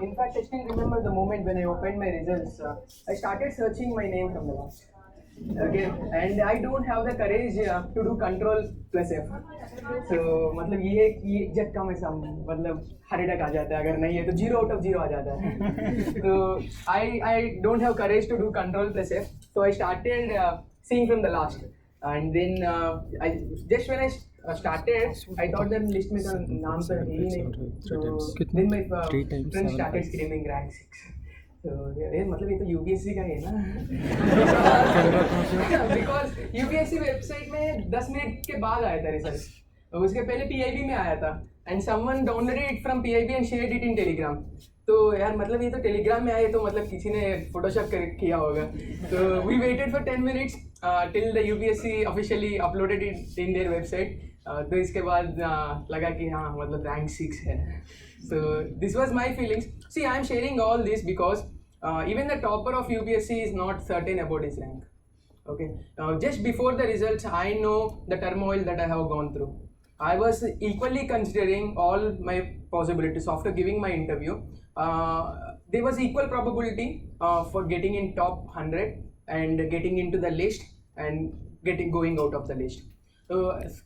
In fact, I still remember the moment when I opened my results. I started searching my name from the last. Okay, and I don't have the courage to do control plus F. So मतलब ये झटका में सम मतलब heart attack आ जाता है अगर नहीं है तो 0 out of 0 आ जाता है. So I don't have courage to do control plus F. So I started seeing from the last, and then I just when I started, I thought that list में तो नाम तो है ही नहीं. So then my friend started screaming rank 6. तो ये मतलब ये तो यूपीएससी का ही है ना. बिकॉज यूपीएससी वेबसाइट में 10 मिनट के बाद आया था रिजल्ट. उसके पहले पीआईबी में आया था and someone downloaded it from PIB and shared it in Telegram. तो यार मतलब ये तो टेलीग्राम में आए तो मतलब किसी ने फोटोशॉप किया होगा. तो we waited for 10 minutes till the UPSC officially uploaded it in their website. तो इसके बाद लगा कि हाँ मतलब रैंक 6 है. So this was my feelings. See, I am sharing all this because even the topper of UPSC is not certain about his rank. Okay. Now, just before the results, I know the turmoil that I have gone through. I was equally considering all my possibilities after giving my interview. There was equal probability for getting in top 100 and getting into the list and going out of the list. तो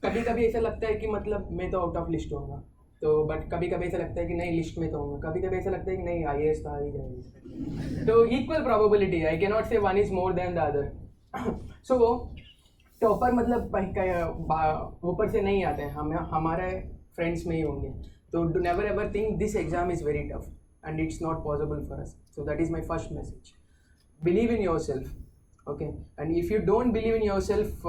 कभी कभी ऐसा लगता है कि मतलब मैं तो आउट ऑफ लिस्ट होऊंगा. तो बट कभी कभी ऐसा लगता है कि नहीं लिस्ट में तो होऊंगा. कभी कभी ऐसा लगता है कि नहीं आईएएस तो आ ही जाएगी. तो equal probability. I can not say one is more than the other. So topper मतलब ऊपर से नहीं आते हैं, हम हमारे फ्रेंड्स में ही होंगे. तो do never ever think this exam is very tough and it's not possible for us. So that is my first message. Believe in your self. Okay, and if you don't believe in yourself,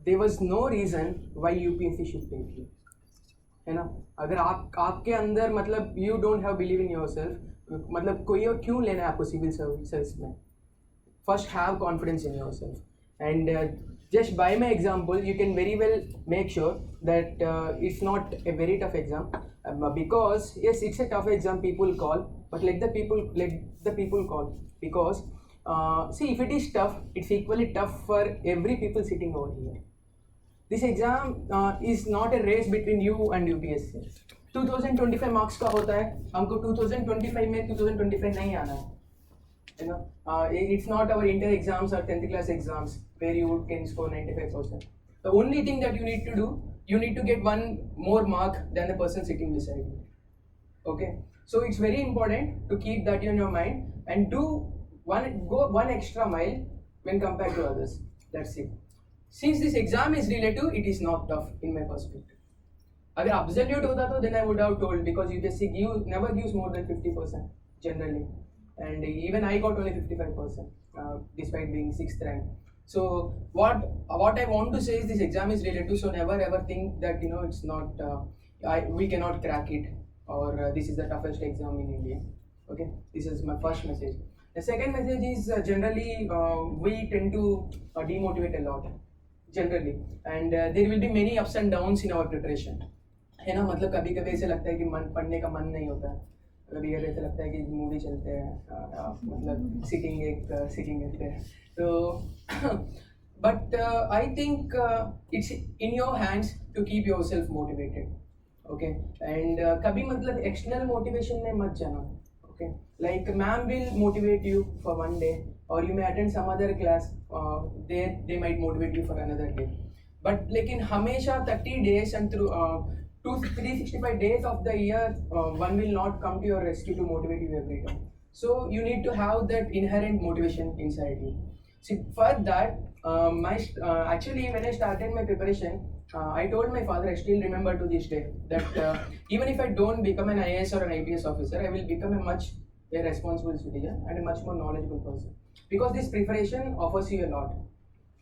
there was no reason why UPSC should take you. है ना. अगर आपके अंदर मतलब you don't have believe in yourself, मतलब कोई और क्यों लेना है आपको सिविल सर्विस में. First have confidence in yourself, and just by my example you can very well make sure that it's not a very tough exam, because yes it's a tough exam people call, but let the people call, because see, if it is tough, it's equally tough for every people sitting over here. This exam is not a race between you and UPSC. 2025 marks का होता है, हमको 2025 में 2025 नहीं आना है. You know, it's not our inter exams or 10th class exams where you can score 95%. The only thing that you need to do, you need to get one more mark than the person sitting beside you. Okay, so it's very important to keep that in your mind and go one extra mile when compared to others. That's it. Since this exam is relative, it is not tough in my perspective. अगर absolute होता तो then I would have told, because UPSC never gives more than 50% generally, and even I got only 55% despite being 6th rank. So what I want to say is this exam is relative, so never ever think that it's not we cannot crack it, or this is the toughest exam in India. Okay, this is my first message. The second message is generally we tend to demotivate a lot generally, and there will be many ups and downs in our preparation. है ना. मतलब कभी कभी ऐसे लगता है कि पढ़ने का मन नहीं होता है. कभी कभी ऐसा लगता है कि मूवी चलते हैं, मतलब सिटिंग करते हैं. तो but I think it's in your hands to keep yourself motivated. Okay, and कभी मतलब external motivation में मत जाना. Okay, like ma'am will motivate you for one day, or you may attend some other class, they might motivate you for another day. But लेकिन हमेशा 30 days and through 365 days of the year, one will not come to your rescue to motivate you every time. So you need to have that inherent motivation inside you. See, for that, actually when I started my preparation, I told my father, I still remember to this day, that even if I don't become an IAS or an IPS officer, I will become a much responsible citizen and a much more knowledgeable person, because this preparation offers you a lot.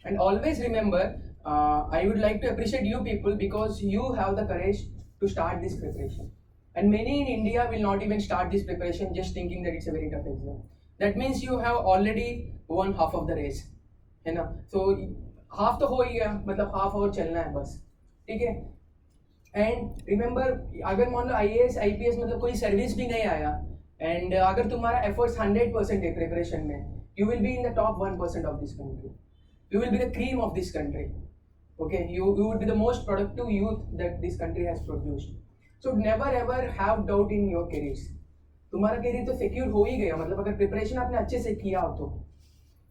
And always remember, I would like to appreciate you people, because you have the courage to start this preparation. And many in India will not even start this preparation just thinking that it's a very tough exam. That means you have already won half of the race, है ना. So half तो हो ही गया, मतलब half और चलना है बस. ठीक है. एंड रिमेंबर, अगर मान लो आईएएस आईपीएस मतलब कोई सर्विस भी नहीं आया, एंड अगर तुम्हारा एफर्ट्स 100% है प्रिपरेशन में, you will be in the top 1% of this country. You will be the cream of this country. Okay, you would be the most productive youth that this country has produced. So never ever have doubt in your careers. तुम्हारा career तो secure हो ही गया, मतलब अगर preparation आपने अच्छे से किया हो तो।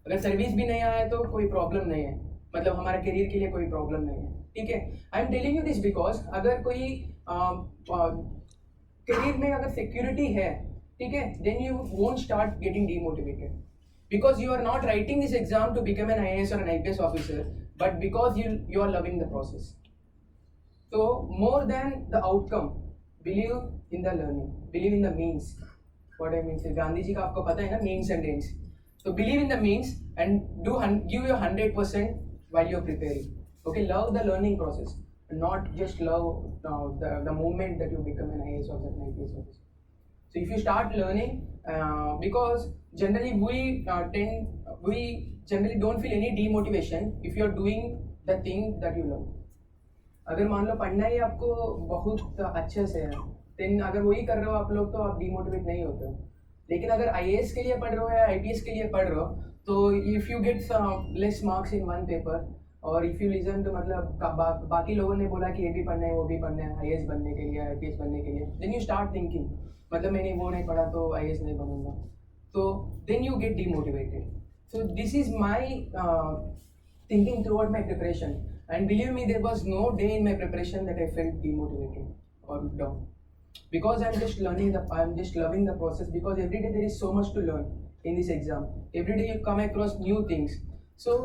अगर सर्विस भी नहीं आया तो कोई प्रॉब्लम नहीं है, मतलब हमारा करियर के लिए कोई प्रॉब्लम नहीं है, ठीक है। I am telling you this because अगर कोई करियर में अगर सिक्योरिटी है, ठीक है, then you won't start getting demotivated because you are not writing this exam to become an IAS or an IPS officer, but because you are loving the process. So more than the outcome, believe in the learning, believe in the means. What I mean is Gandhi ji का आपको पता है ना, means and ends. So believe in the means and give your 100% while you're preparing. Okay, love the learning process, not just love the moment that you become an IAS or an IPS officer. So if you start learning, because generally we generally don't feel any demotivation if you are doing the thing that you love. अगर मान लो पढ़ना ही आपको बहुत अच्छे से है, then अगर वही कर रहे हो आप लोग तो आप डिमोटिवेट नहीं होते हो। लेकिन अगर IAS के लिए पढ़ रहे हो या IPS के लिए पढ़ रहे हो तो if you get less marks in one paper और इफ़ यू लिसन तो मतलब बाकी लोगों ने बोला कि ये भी पढ़ना है वो भी पढ़ना है IAS बनने के लिए IPS बनने के लिए, then you start thinking मतलब मैंने वो नहीं पढ़ा तो IAS नहीं बनूंगा, तो then you get demotivated. So this is my thinking throughout my preparation, and believe me there was no day in my preparation that I felt demotivated or down, because I'm just loving the process, because every day there is so much to learn in this exam. Every day you come across new things, so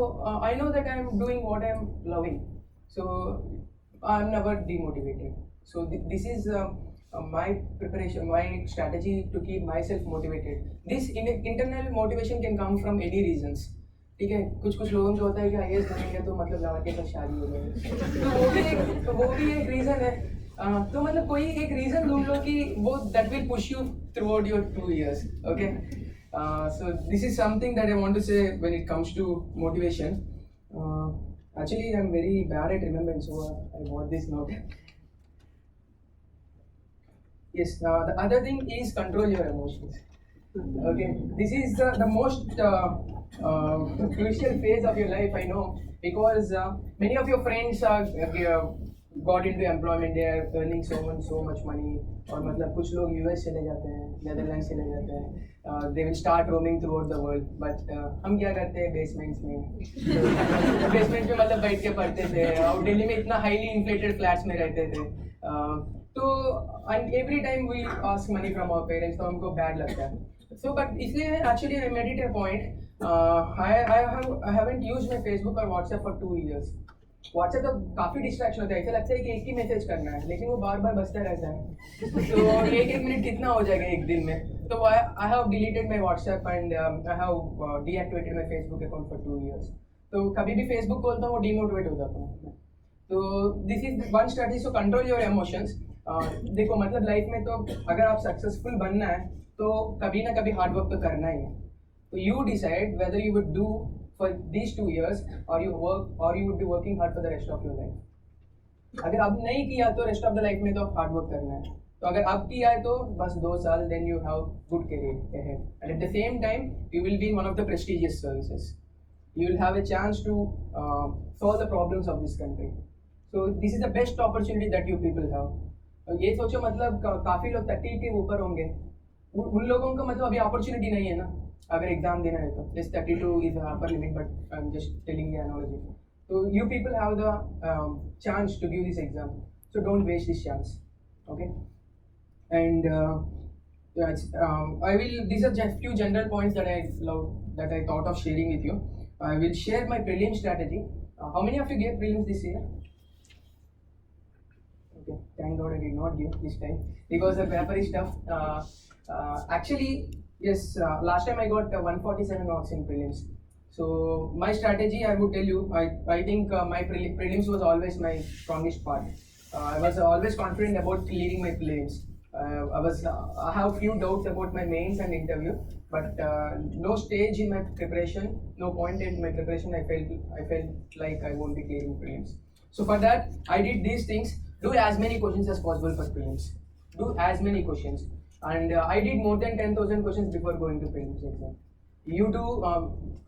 I know that I'm doing what I'm loving, so I'm never demotivated. So this is my preparation, my strategy to keep myself motivated. This internal motivation can come from any reasons, ठीक है। कुछ लोगों को होता है कि IAS बनेंगे तो मतलब लगा के साथ शादी हो जाएगी, तो वो भी एक रीज़न है। तो मतलब कोई एक रीज़न ढूंढ लो कि वो that will push you throughout your 2 years, okay? So this is something that I want to say when it comes to motivation. Actually I'm very bad at remembering, so I bought this note. Yes, the other thing is control your emotions. Okay, this is the most crucial phase of your life, I know, because many of your friends got into employment, they are earning so much money, और मतलब कुछ लोग US चले जाते हैं, Netherlands चले जाते हैं, they will start roaming throughout the world, but हम क्या करते हैं basements में, basement में मतलब बैठ के पढ़ते थे, और दिल्ली में इतना highly inflated flats में रहते थे, तो and every time we ask money from our parents, तो हमको bad लगता है. So but इसलिए actually I made it a point. I haven't used my Facebook or WhatsApp for 2 years. WhatsApp तो काफ़ी डिस्ट्रैक्शन होता है, ऐसा लगता है कि एक ही मैसेज करना है, लेकिन वो बार बार बजता रहता है, तो एक मिनट कितना हो जाएगा एक दिन में. तो I have deleted my WhatsApp and I have deactivated my Facebook account for 2 years. तो कभी भी Facebook खोलता हूँ वो डिमोटिवेट हो जाता हूँ. तो this is one strategy, so control your emotions. देखो मतलब लाइफ में तो अगर आप सक्सेसफुल बनना है तो कभी ना कभी हार्ड वर्क तो करना ही है. तो you decide whether you would do for these 2 years और you would be working hard for the rest of your life. अगर अब नहीं किया तो रेस्ट ऑफ द लाइफ में तो हार्ड वर्क करना है. तो अगर अब किया है तो बस 2 साल, then you have good career ahead, and at the same time you will be in one of the prestigious services. You will have a chance to solve the problems of this country. So this is the best opportunity that you people have. ये सोचो मतलब काफ़ी लोग 30 के ऊपर होंगे, उन लोगों का मतलब अभी अपॉर्चुनिटी नहीं है ना अगर एग्जाम देना है तो. This 32 is the upper limit, but I'm just telling the analogy. So you people have the chance to give this exam. So don't waste this chance. Okay. And I will. These are just few general points that I thought of sharing with you. I will share my prelim strategy. How many of you gave prelims this year? Okay, thank God I did not give this time because the paper is tough. Actually, yes, last time I got 147 marks in prelims. So my strategy, I would tell you, I think my prelims was always my strongest part. I was always confident about clearing my prelims. I have few doubts about my mains and interview, but no stage in my preparation, no point in my preparation, I felt like I won't be clearing prelims. So for that, I did these things. Do as many questions as possible for prelims. Do as many questions, and I did more than 10,000 questions before going to prelims exam. You do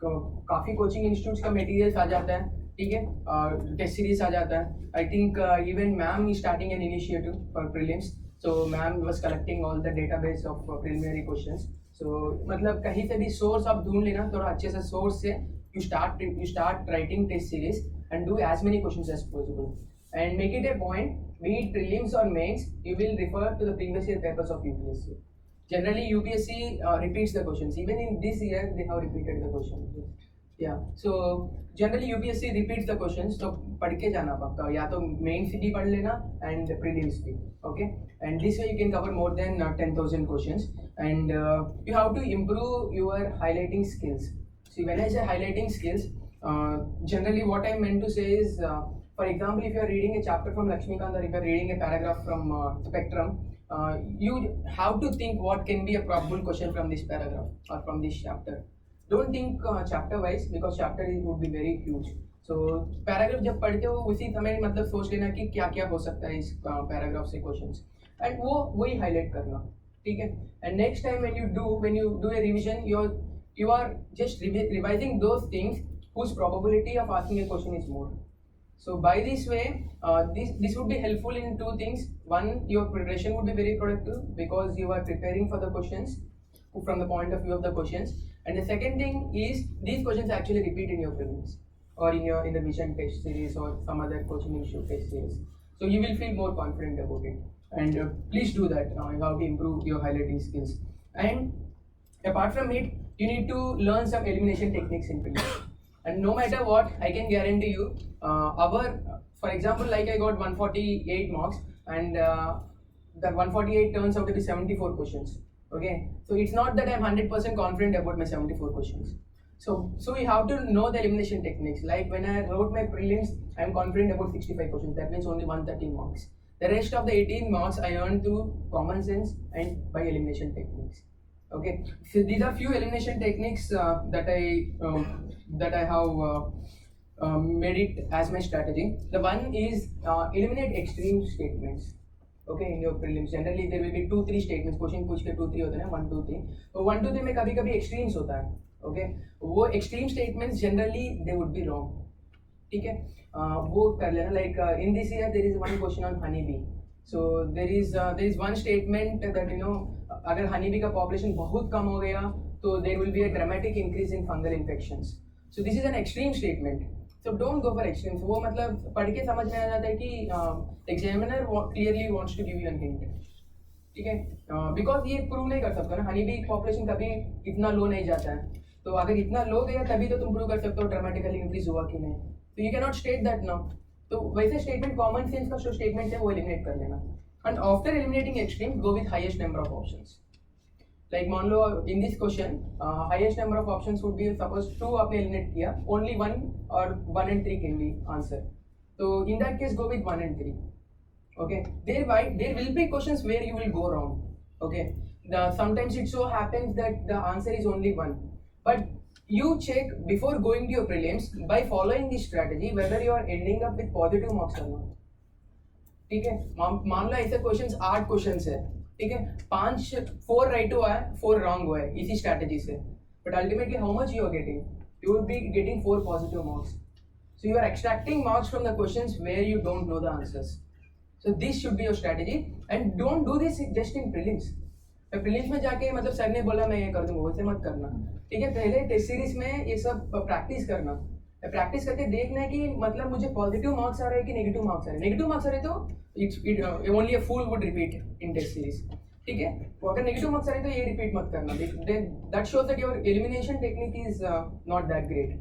काफ़ी coaching institutes का materials आ जाता है, ठीक है, test series आ जाता है. I think even ma'am is starting an initiative for prelims. So ma'am was collecting all the database of preliminary questions. So मतलब कहीं से भी source आप ढूंढ लेना थोड़ा अच्छे से source से you start writing test series and do as many questions as possible and make it a point, be it prelims or mains, you will refer to the previous year papers of UPSC. Generally UPSC repeats the questions. Even in this year they have repeated the questions. Yeah, so generally UPSC repeats the questions, तो पढ़ के जाना पक्का, या तो mains भी पढ़ लेना and prelims भी, okay? And this way you can cover more than 10,000 questions and you have to improve your highlighting skills. See, when I say highlighting skills, generally what I meant to say is, for example, if you are reading a chapter from Lakshmikant or if you are reading a paragraph from Spectrum, you have to think what can be a probable question from this paragraph or from this chapter. Don't think chapter wise because chapter would be very huge. So paragraph जब पढ़ते हो उसी समय मतलब सोच लेना कि क्या क्या हो सकता है इस पैराग्राफ से क्वेश्चंस एंड वो वही हाईलाइट करना, ठीक है? And next time when you do a revision, you are just revising those things whose probability of asking a question is more. So by this way, this would be helpful in two things. One, your preparation would be very productive because you are preparing for the questions from the point of view of the questions. And the second thing is these questions actually repeat in your prelims or in the vision test series or some other coaching issue test series. So you will feel more confident about it. And please do that. You have to improve your highlighting skills. And apart from it, you need to learn some elimination techniques in prelims. And no matter what, I can guarantee you, for example, like I got 148 marks, and that 148 turns out to be 74 questions. Okay, so it's not that I'm 100% confident about my 74 questions. So we have to know the elimination techniques. Like when I wrote my prelims, I'm confident about 65 questions. That means only 130 marks. The rest of the 18 marks I earned through common sense and by elimination techniques. Okay, so these are few elimination techniques that I have made it as my strategy. The one is eliminate extreme statements. Okay, in your prelims generally there will be 2-3 statements. Question पूछ के 2-3 होते हैं, 1-2-3. तो 1-2-3 में कभी कभी extremes होता है. Okay, वो extreme statements generally they would be wrong. ठीक है, वो कर लेना. Like in this year there is one question on honeybee. So there is one statement that अगर honeybee का population बहुत कम हो गया तो there will be a dramatic increase in fungal infections. So this is an extreme statement. So don't go for extremes. वो मतलब पढ़ के समझ में आ जाता है कि examiner clearly wants to give you an hint. ठीक है, because ये प्रूव नहीं कर सकते ना, हनी बी पॉपुलेशन कभी इतना लो नहीं जाता है. तो अगर इतना लो गया तभी तो तुम प्रूव कर सकते हो ड्रामेटिकली इंक्रीज हुआ कि नहीं. तो you can not state that now. तो वैसे स्टेटमेंट कॉमन सेंस का जो स्टेटमेंट है वो एलिमिनेट कर लेना. And after eliminating extreme go with highest number of options. Like मान लो in this question highest number of options would be suppose 2 आपने eliminate किया, only 1 or 1 and 3 can be answer. So in that case go with 1 and 3. Okay, there will be questions where you will go wrong. Okay, sometimes it so happens that the answer is only 1, but you check before going to your prelims by following this strategy whether you are ending up with positive marks or not. ठीक है, मान लो ऐसे questions 8 questions है, ठीक है, 4 right हुआ है 4 wrong हुआ है इसी स्ट्रैटेजी से, but ultimately how much you are getting? You will be getting 4 positive marks. So you are extracting marks from the questions where you don't know the answers. So this should be your strategy and don't do this just in prelims. Prelims में जाके मतलब sir ने बोला मैं ये कर दूंगा वैसे मत करना. ठीक है, पहले टेस्ट सीरीज में ये सब प्रैक्टिस करना. प्रैक्टिस करके देखना है कि मतलब मुझे पॉजिटिव मार्क्स आ रहे हैं कि नेगेटिव मार्क्स आ रहे हैं. नेगेटिव मार्क्स आ रहे तो only a fool would repeat in test series. ठीक है, तो अगर नेगेटिव मार्क्स आ रहे तो ये रिपीट मत करना. That shows that your elimination technique is not that great.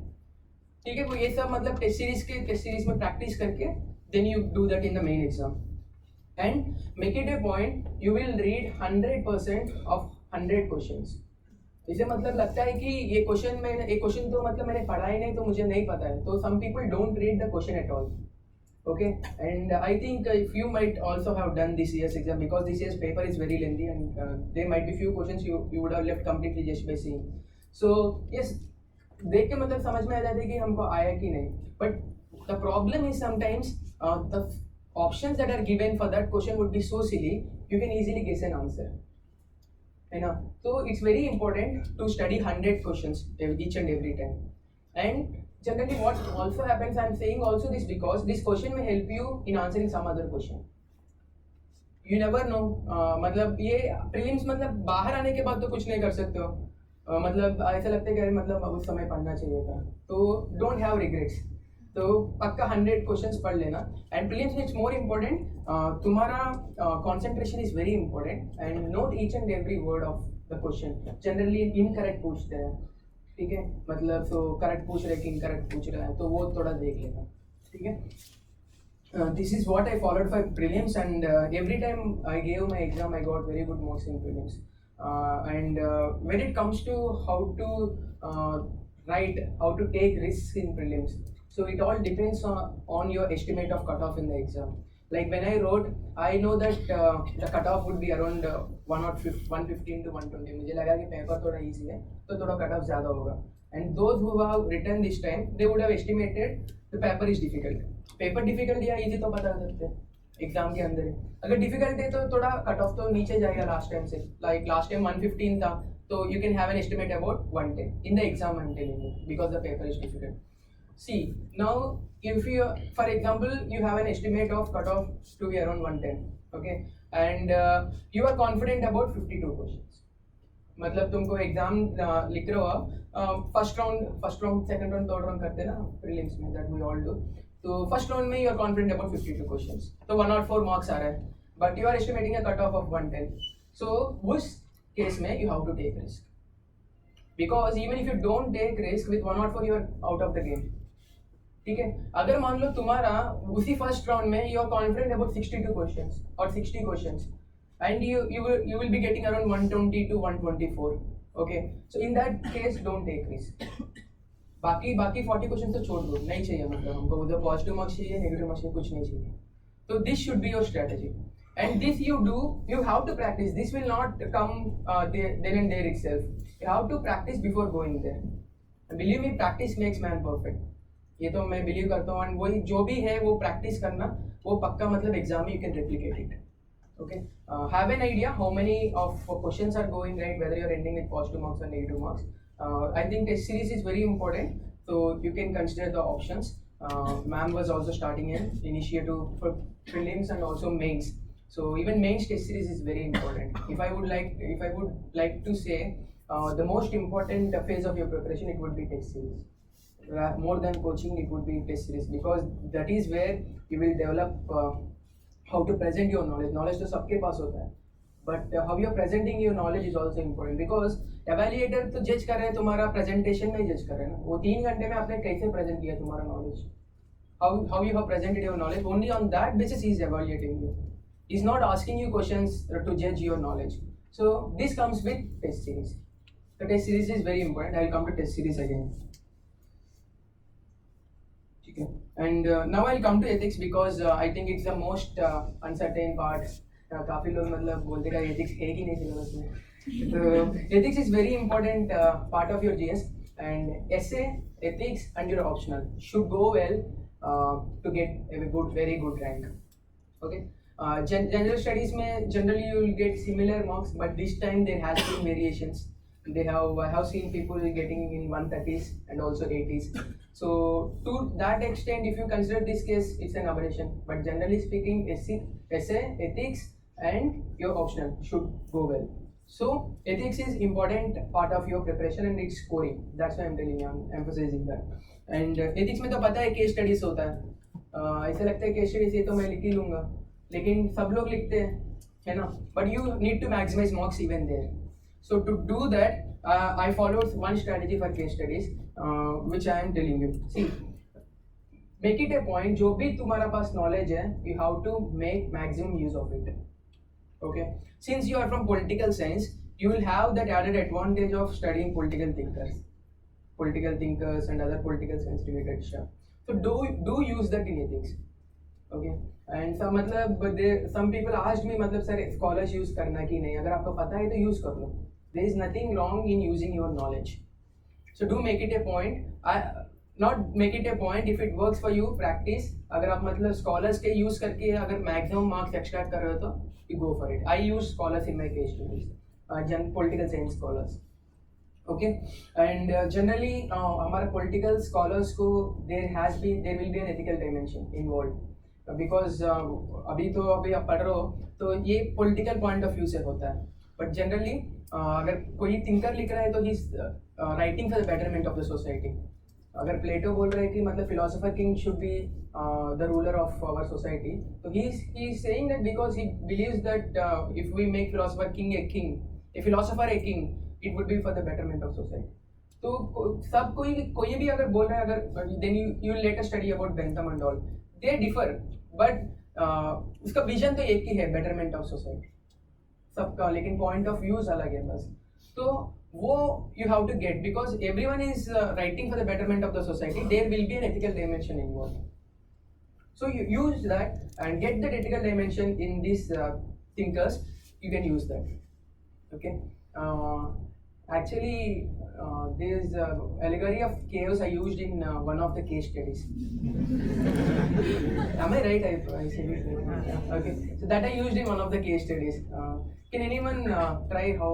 ठीक है, वो ये सब मतलब टेस्ट सीरीज में प्रैक्टिस करके then you do that in the main exam and make it a point you will read 100% of 100 questions. इसे मतलब लगता है कि ये क्वेश्चन तो मतलब मैंने पढ़ा ही नहीं तो मुझे नहीं पता है. तो some people don't read the question at all. Okay, and I think if you might also have done this year's exam because this year's paper is very lengthy and there might be few questions you would have left completely just by seeing. So yes, देख के मतलब समझ में आ जाता है कि हमको आया कि नहीं. But the problem is sometimes the options that are given for that question would be so silly you can easily guess an answer. है ना? So it's very important to study 100 questions each and every time. And generally what also happens, I'm saying also this because this question may help you in answering some other question. You never know, मतलब ये prelims मतलब बाहर आने के बाद तो कुछ नहीं कर सकते हो, मतलब ऐसा लगता है कि अरे मतलब अब उस समय पढ़ना चाहिए था, तो डोंट हैव रिग्रेट्स, तो पक्का 100 क्वेश्चंस पढ़ लेना। एंड प्रीलिम्स में इट्स मोर इम्पोर्टेंट, तुम्हारा concentration is very important and note each and every word of the question. Generally incorrect पूछते हैं, ठीक है, मतलब तो करेक्ट पूछ रहे कि इनकरेक्ट पूछ रहे हैं, तो वो थोड़ा देख लेना, ठीक है। This is what I followed for prelims, and every time I gave my exam, I got very good marks in prelims. And when it comes to how to write, how to take risks in prelims, so it all depends on your estimate of cutoff in the exam. Like when I wrote, I know that the cutoff would be around 115 to 120. मुझे लगा कि paper थोड़ा easy है, तो थोड़ा cutoff ज़्यादा होगा. And those who have written this time, they would have estimated the paper is difficult. Paper difficult या इजी तो पता कर सकते हैं एग्जाम के अंदर ही, अगर डिफिकल्ट है तो थोड़ा कट ऑफ तो नीचे जाएगा लास्ट टाइम से, लाइक लास्ट टाइम 115 था, तो you can have an estimate about 110 in the exam, I am telling you, because the paper is difficult. See now if you, for example, you have an estimate of cutoff to be around 110, okay, and you are confident about 52 questions, मतलब तुमको exam लिख रहे हो, first round second round third round करते हैं ना prelims में, that we all do. तो फर्स्ट राउंड में you are confident about 52 questions, तो 104 मार्क्स आ रहा है, but you are estimating a cut off 110. So उस केस में you have to take risk, because even if you don't take risk with 104 you are out of the game, ठीक है. अगर मान लो तुम्हारा उसी फर्स्ट राउंड में you are confident about 62 questions और 60 questions, and you will be getting around 120 to 124, okay, so in that case don't take risk. बाकी 40 क्वेश्चन तो छोड़ दो, नहीं चाहिए, मतलब हमको उधर पॉजिटिव मार्क्स चाहिए, नेगेटिव मार्क्स चाहिए, कुछ नहीं चाहिए. तो this should be your strategy, and this you have to practice. This will not come then and there itself. You have to practice before going there. And believe me, practice makes man perfect. ये तो मैं believe करता हूँ, and वही जो भी है वो प्रैक्टिस करना, वो पक्का मतलब एग्जाम में you can replicate it. Okay, have an idea how many of questions are going right, whether you're ending with positive marks or negative marks. I think test series is very important, so you can consider the options. Ma'am was also starting an initiative for prelims and also mains. So even mains test series is very important. If I would like to say the most important phase of your preparation, it would be test series. More than coaching, it would be test series, because that is where you will develop how to present your knowledge. Knowledge तो सबके पास होता है, but how you are presenting your knowledge is also important, because evaluator तो जज कर रहे हैं तुम्हारा प्रेजेंटेशन में, जज कर रहे हैं ना, वो 3 घंटे में आपने कैसे प्रेजेंट किया तुम्हारा knowledge, how you have presented your knowledge, only on that basis he is evaluating you. He is not asking you questions to judge your knowledge. So this comes with test series. The test series is very important. I will come to test series again. And now I'll come to ethics, because I think it's the most uncertain part. काफी लोग मतलब बोलते हैं ethics है कि नहीं syllabus में, तो ethics is very important part of your GS, and essay, ethics and your optional should go well to get a very good rank. Okay, general studies में generally you will get similar marks, but this time there has been variations. I have seen people getting in 130s and also 80s. So to that extent, if you consider this case, it's an aberration. But generally speaking, essay, ethics, and your optional should go well. So ethics is important part of your preparation and it's scoring. That's why I'm telling you, I'm emphasizing that. And ethics में तो पता है case studies होता है. ऐसा लगता है case studies ये तो मैं लिख ही लूँगा, लेकिन सब लोग लिखते हैं, है ना? But you need to maximize marks even there. So to do that, I followed one strategy for case studies, which I am telling you. See, make it a point, जो भी तुम्हारा पास knowledge है, you have to make maximum use of it. Okay, since you are from political science, you will have that added advantage of studying political thinkers and other political science related stuff. So do use that in ethics. Okay, and some people asked me, मतलब sir scholars use करना कि नहीं, अगर आपको पता है तो use कर लो. There is nothing wrong in using your knowledge. So do make it a point. Not make it a point, if it works for you, practice. अगर आप मतलब scholars के use करके अगर maximum marks extract कर रहे हो तो you go for it. I use scholars in my case studies, political science scholars. Okay, and generally हमारे political scholars को there will be an ethical dimension involved. Because अभी आप पढ़ रहे हो तो ये पॉलिटिकल पॉइंट ऑफ व्यू से होता है, बट जनरली अगर कोई थिंकर लिख रहा है तो he writing for the betterment of the society. अगर प्लेटो बोल रहे हैं कि मतलब philosopher king should be the ruler of our society, तो he is saying that because he believes that if we make philosopher king a king, a philosopher a king, it would be for the betterment of society. तो सब कोई भी अगर बोल रहा है, अगर then you let a study about Bentham and all, they differ, but उसका विजन तो एक ही है, बेटरमेंट ऑफ सोसाइटी सबका, लेकिन पॉइंट ऑफ व्यूज अलग है बस. तो वो you have to get, because everyone is writing for the betterment of the society, there will be an ethical dimension involve. So you use that and get that ethical dimension in these thinkers. You can use that. Okay. Actually, there is allegory of chaos I used in one of the case studies. Am I right? I said it right. Yeah. Okay. So that I used in one of the case studies. Can anyone try how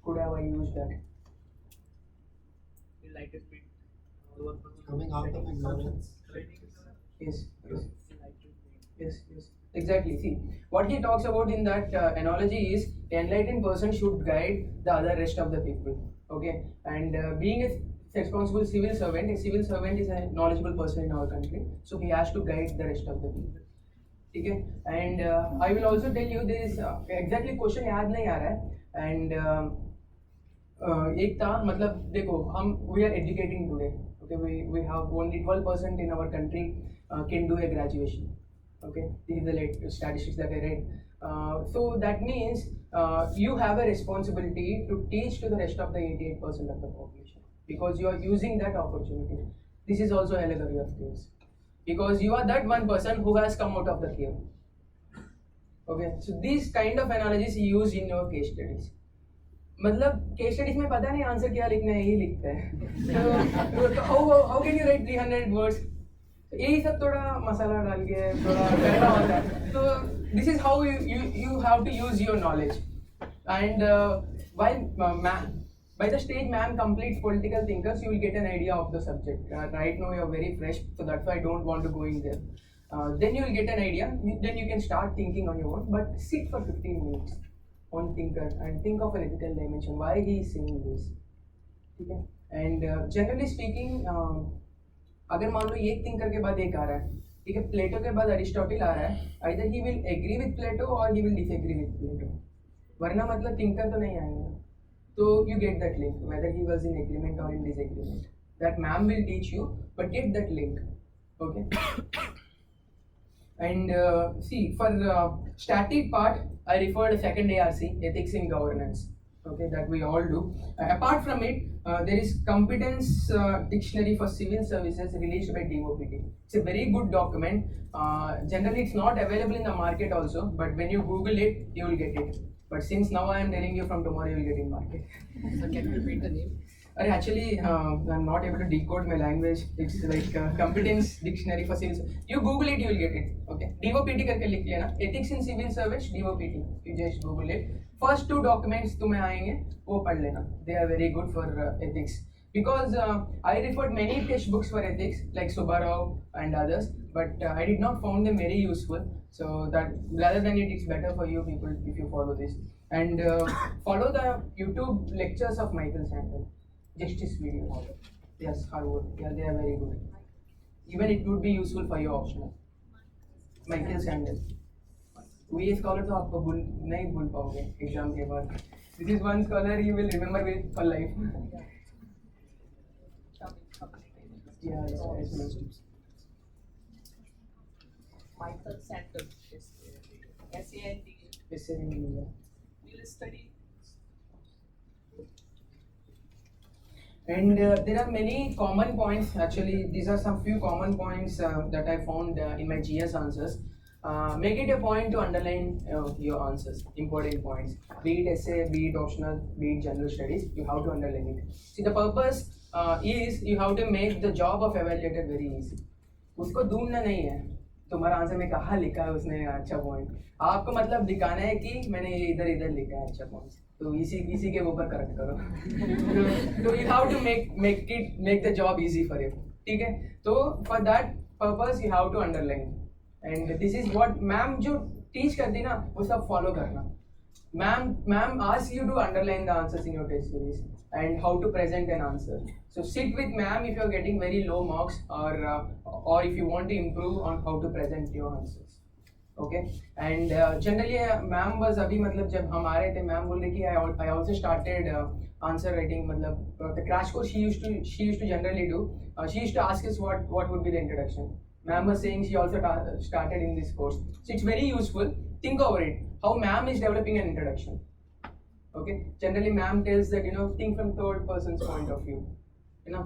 could have I used that? You like to speak. Coming out of ignorance. Yes. Exactly. See, what he talks about in that analogy is enlightened person should guide the other rest of the people. Okay, and being a responsible civil servant is a knowledgeable person in our country, so he has to guide the rest of the people. ठीक है. And I will also tell you this exactly question याद नहीं आ रहा है. And एक था, मतलब देखो, हम we are educating today. Okay, we have only 12% in our country can do a graduation. Okay, this is the latest statistics that I read. So that means you have a responsibility to teach to the rest of the 88% of the population, because you are using that opportunity. This is also allegory of chaos, because you are that one person who has come out of the cave. Okay, so these kind of analogies you use in your case studies. मतलब case studies में पता नहीं answer क्या लिखना है, यही लिखते हैं. तो how can you right 300 words, यही सब थोड़ा मसाला डाल के थोड़ा करना होता है. तो this is how you have to use your knowledge. And by the stage ma'am completes political thinkers, you will get an idea of the subject. Right now you are very fresh, so that's why I don't want to go in there. Then you will get an idea, then you can start thinking on your own, but sit for 15 minutes on thinker and think of an ethical dimension, why he is saying this. ठीक है. And generally speaking, अगर मान लो एक thinker के बाद एक आ रहा है, ठीक है, प्लेटो के बाद अरिस्टोटल आ रहा है, either he will agree with Plato or he will disagree with Plato, वरना मतलब थिंकर तो नहीं आएंगे. तो you get that link, whether he was in agreement or in disagreement. That ma'am will teach you, but get that link. Okay. And see, for static part, I referred a second ARC, ethics in governance. Okay, that we all do. Apart from it, there is competence dictionary for civil services released by DOPT. It's a very good document. Generally, it's not available in the market also, but when you Google it, you will get it. But since now I am telling you, from tomorrow you will get in market. So can you repeat the name? Actually, I'm not able to decode my language. It's like competence dictionary for civil. You Google it, you will get it. Okay. DOPT करके लिख लिया ना. Ethics in civil service, DOPT. You just Google it. First 2 documents तुम्हें आएंगे, वो पढ़ लेना. They are very good for ethics. Because I referred many textbooks for ethics, like Subbarao and others, but I did not found them very useful. So that rather than it, it's better for you people if you follow this. And follow the YouTube lectures of Michael Sandel. Justice videos. Yes, Harvard. Yeah, they are very good. Even it would be useful for your optional. Michael Sandel. We scholar तो आपको नहीं भूल पाओगे exam के बाद. This is one scholar you will remember with for life. Yeah, yes. Michael Sandel, S-A-N-D. Yeah. We'll study. And there are many common points. Actually, these are some few common points that I found in my GS answers. Make it a point to underline your answers, important points. Be it essay, be it optional, be it general studies, you have to underline it. See, the purpose is you have to make the job of evaluator very easy. उसको ढूंढना नहीं है तुम्हारा answer में कहाँ लिखा है उसने अच्छा पॉइंट, आपको मतलब दिखाना है कि मैंने ये इधर इधर लिखा है अच्छा पॉइंट, तो इसी के ऊपर करेक्ट करो. तो you have to make the job easy for you. ठीक है, तो for that purpose you have to underline. And this is what ma'am जो टीच करती ना वो सब फॉलो करना. Ma'am asks you to underline the answers in your test series and how to present an answer. So sit with ma'am if you're getting very low marks or if you want to improve on how to present your answers. Okay. And generally ma'am was अभी मतलब जब हम आ रहे थे ma'am बोल रही कि I also started answer writing मतलब the crash course she used to generally do. She used to ask us what would be the introduction. Ma'am was saying she also started in this course. So it's very useful. Think over it. How ma'am is developing an introduction. Okay. Generally ma'am tells that think from third person's point of view.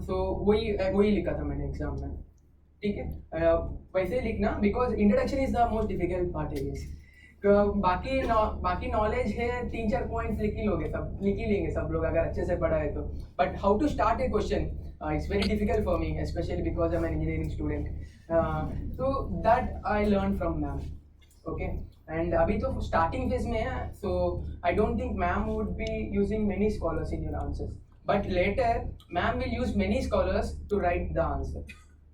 So वही लिखा था मैंने exam में. ठीक है. वैसे लिखना because introduction is the most difficult part है this. बाकी नॉलेज है 3-4 पॉइंट्स लिख ही लेंगे सब लोग अगर अच्छे से पढ़ा है तो. But how to start a question it's very difficult for me specially because I am an engineering student. so that I learned from ma'am. Okay. And अभी तो starting phase में है, so I don't think ma'am would be using many scholars in your answers. But later ma'am will use many scholars to write the answer.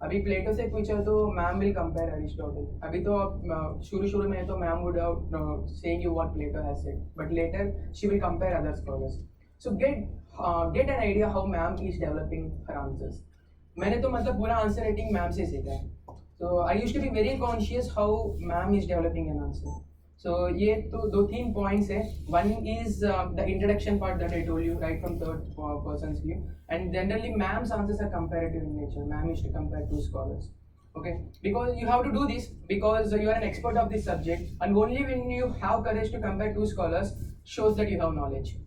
अभी प्लेटो से पूछा तो ma'am will compare Aristotle. अभी तो शुरू में तो ma'am would saying you what Plato has said, but later she will compare other scholars. So get an idea how ma'am is developing her answers. मैंने तो मतलब पूरा आंसर राइटिंग मैम से सीखा है. So I used to be very conscious how ma'am is developing an answer. So ये तो 2-3 points है. One is the introduction part that I told you right from third person's view. And generally ma'am's answers are comparative in nature. Ma'am used to compare 2 scholars. Okay, because you have to do this because you are an expert of this subject, and only when you have courage to compare 2 scholars shows that you have knowledge.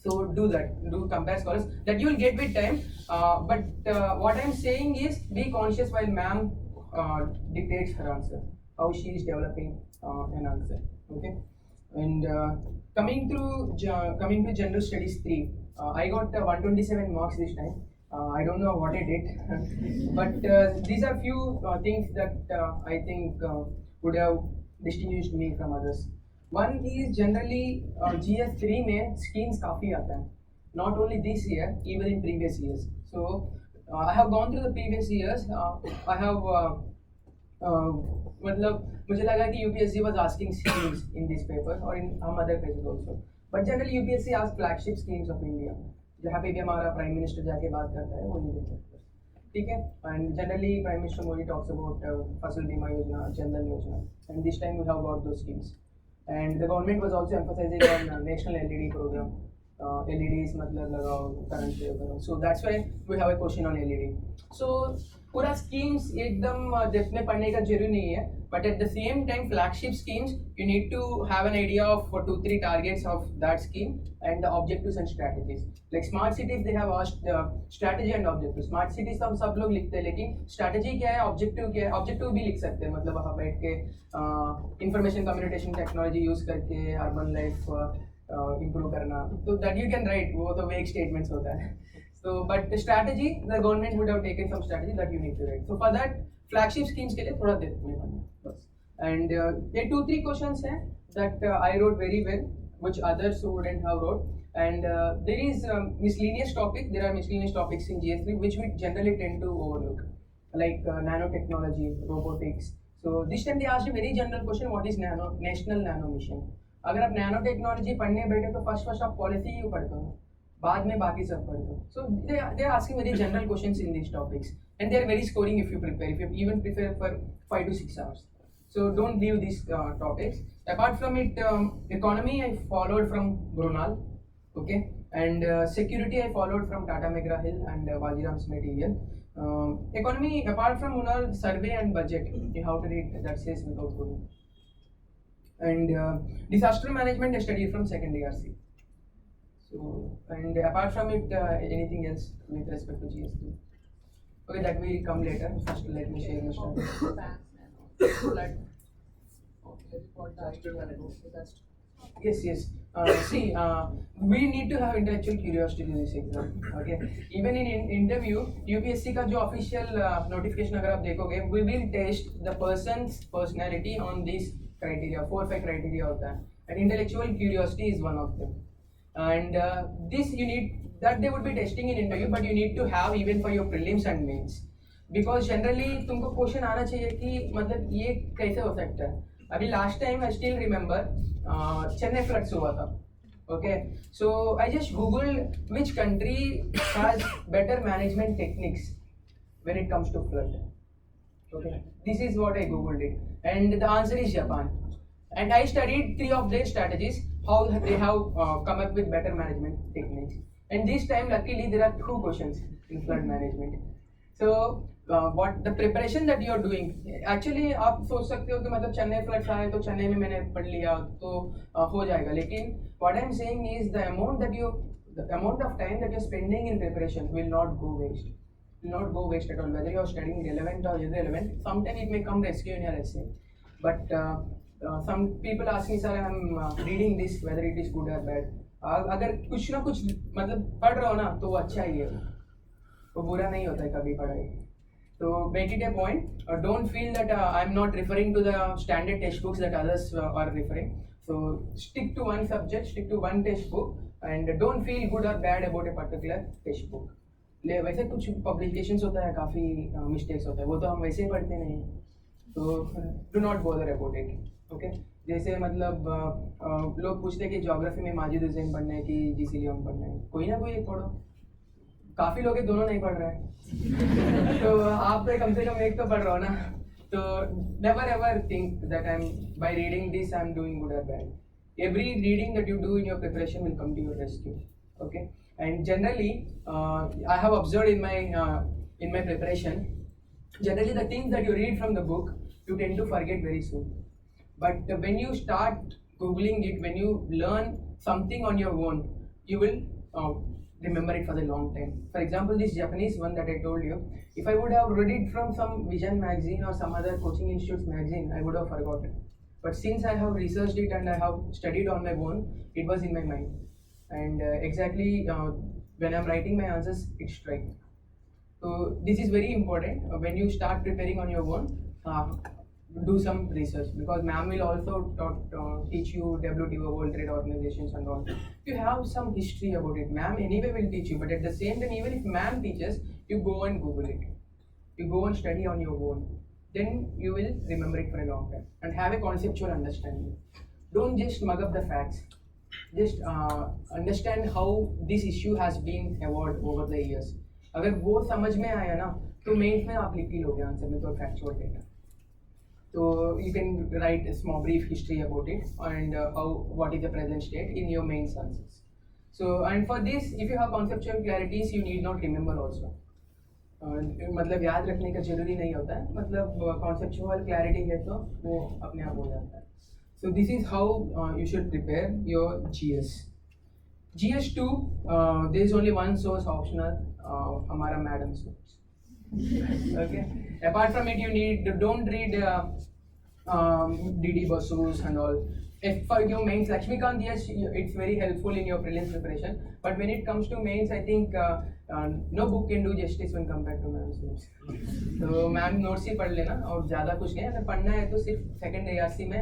So do that, do compare scholars, that you will get with time. But what I am saying is be conscious while ma'am dictates her answer, how she is developing an answer. Okay. And coming to general studies 3, I got 127 marks this time. I don't know what I did, but these are few things that I think would have distinguished me from others. One is generally GS3 में schemes काफ़ी आता है. Not only this year, even in previous years. So I have gone through the previous years. I have मतलब मुझे लगा कि UPSC was asking schemes in this paper or in some other pages also. But generally UPSC asks flagship schemes of India. जहाँ पे भी हमारा prime minister जाके बात करता है वो नहीं देता है. ठीक है. And generally prime minister Modi talks about Fasal Bima Yojana, Jan Dhan Yojana, and this time we have got those schemes. And the government was also emphasising on national LED programme. LEDs मतलब लगाओ करंट पे करो. So that's why we have a question on LED. So पूरा schemes एकदम देखने पढ़ने का जरूरी नहीं है, but at the same time flagship schemes you need to have an idea of 2-3 targets of that scheme and the objectives and strategies. Like smart cities they have asked strategy and objectives. Smart cities तो हम सब लोग लिखते हैं, लेकिन strategy क्या है, objective क्या है. Objective भी लिख सकते हैं, मतलब वहाँ बैठ के information communication technology use करके urban life improve करना, तो that you can write. वो तो vague statements होता है. So but the strategy the government would have taken some strategy that you need to write. So for that flagship schemes के लिए थोड़ा देखने पड़ना बस. And ये 2-3 questions हैं that I wrote very well, which others wouldn't have wrote. And there is miscellaneous topic. There are miscellaneous topics in GS3 which we generally tend to overlook, like nanotechnology, robotics. So this time they asked a very general question: what is national nano mission? अगर आप nano technology पढ़ने बैठे तो first आप policy ही पढ़ते हो, बाद में बाकी सब पढ़ते हो. सो they are asking very general questions in these topics, and they are very scoring if you even prepare for 5 to 6 hours. So don't leave these topics. Apart from it, economy I followed from Brunal, okay, and security I followed from Tata McGraw-Hill and Wajiram's material. Economy, apart from Brunal, survey and budget, you have to read that says without Brunal. And disaster management I studied from second DRC. So, and apart from it, anything else with respect to GS2? Okay, that will come later. First, let me share my story. Yes. See, we need to have intellectual curiosity in this exam. Okay. Even in interview, UPSC का जो official notification अगर आप देखोगे, we will test the person's personality on these criteria. 4-5 criteria होता है, and intellectual curiosity is one of them. And this you need, that they would be testing in interview, but you need to have even for your prelims and mains. Because generally तुमको question आना चाहिए कि मतलब ये कैसे हो सकता है. अभी last time I still remember Chennai floods हुआ था. Okay, so I just googled which country has better management techniques when it comes to flood. Okay, this is what I googled it, and the answer is Japan. And I studied 3 of their strategies, how they have come up with better management techniques. And this time, luckily, there are 2 questions in flood management. So, what the preparation that you are doing, actually आप सोच सकते हो कि मतलब Chennai floods आए तो चेन्नई में मैंने पढ़ लिया तो हो जाएगा. लेकिन what I'm saying is the amount of time that you're spending in preparation will not go waste. Will not go waste at all. Whether you're studying relevant or irrelevant, sometime it may come rescue in your essay. But some people ask me, sir, I'm reading this, whether it is good or bad. अगर कुछ ना कुछ मतलब पढ़ रहा हो ना तो वो अच्छा ही है, वो बुरा नहीं होता है कभी पढ़ाई. So make it a point. Don't feel that I'm not referring to the standard textbooks that others are referring. So stick to one subject, stick to one textbook, and don't feel good or bad about a particular textbook. ले वैसे कुछ publications होता है काफ़ी mistakes होता है, वो तो हम वैसे ही पढ़ते नहीं. तो do not bother about it. Okay? जैसे मतलब लोग पूछते हैं कि ज्योग्राफी में माजिद हुसैन पढ़ना है कि जीसी लियोन पढ़ना है. कोई ना कोई एक पढ़ो. काफ़ी लोग दोनों नहीं पढ़ रहे हैं. तो आप तो कम से कम एक तो पढ़ रहे हो ना. तो never ever think that by reading this I'm doing good or bad. Every reading that you do in your preparation will come to your rescue. Okay, and generally I have observed in my preparation, generally the things that you read from the book you tend to forget very soon. But when you start googling it, when you learn something on your own, you will remember it for a long time. For example, this Japanese one that I told you, if I would have read it from some Vision magazine or some other coaching institute's magazine, I would have forgotten. But since I have researched it and I have studied on my own, it was in my mind. And exactly when I'm writing my answers, it's straight. So this is very important. When you start preparing on your own, do some research, because ma'am will also teach you WTO, World Trade Organizations and all. You have some history about it. Ma'am anyway will teach you, but at the same time, even if ma'am teaches, you go and Google it. You go and study on your own. Then you will remember it for a long time and have a conceptual understanding. Don't just mug up the facts. Just understand how this issue has been evolved over the years. अगर वो समझ में आया ना तो mains में आप लिख ही लोगे आंसर में तो factual data. So you can write a small brief history about it and what is the present state in your main answers. So and for this, if you have conceptual clarities, you need not remember also. मतलब याद रखने का जरूरी नहीं होता है, मतलब conceptual clarity है तो वो अपने आप हो जाता है. So this is how you should prepare your GS. GS2, there is only one source optional, हमारा madam source. Okay. Apart from it, don't read DD Basus and all. If for your mains, Lakshmikant, yes, it's very helpful in your prelims preparation. But when it comes to mains, I think no book can do justice when compared to ma'am's notes. So ma'am notes ही पढ़ लेना और ज़्यादा कुछ नहीं. अगर पढ़ना है तो सिर्फ सेकंड ARC में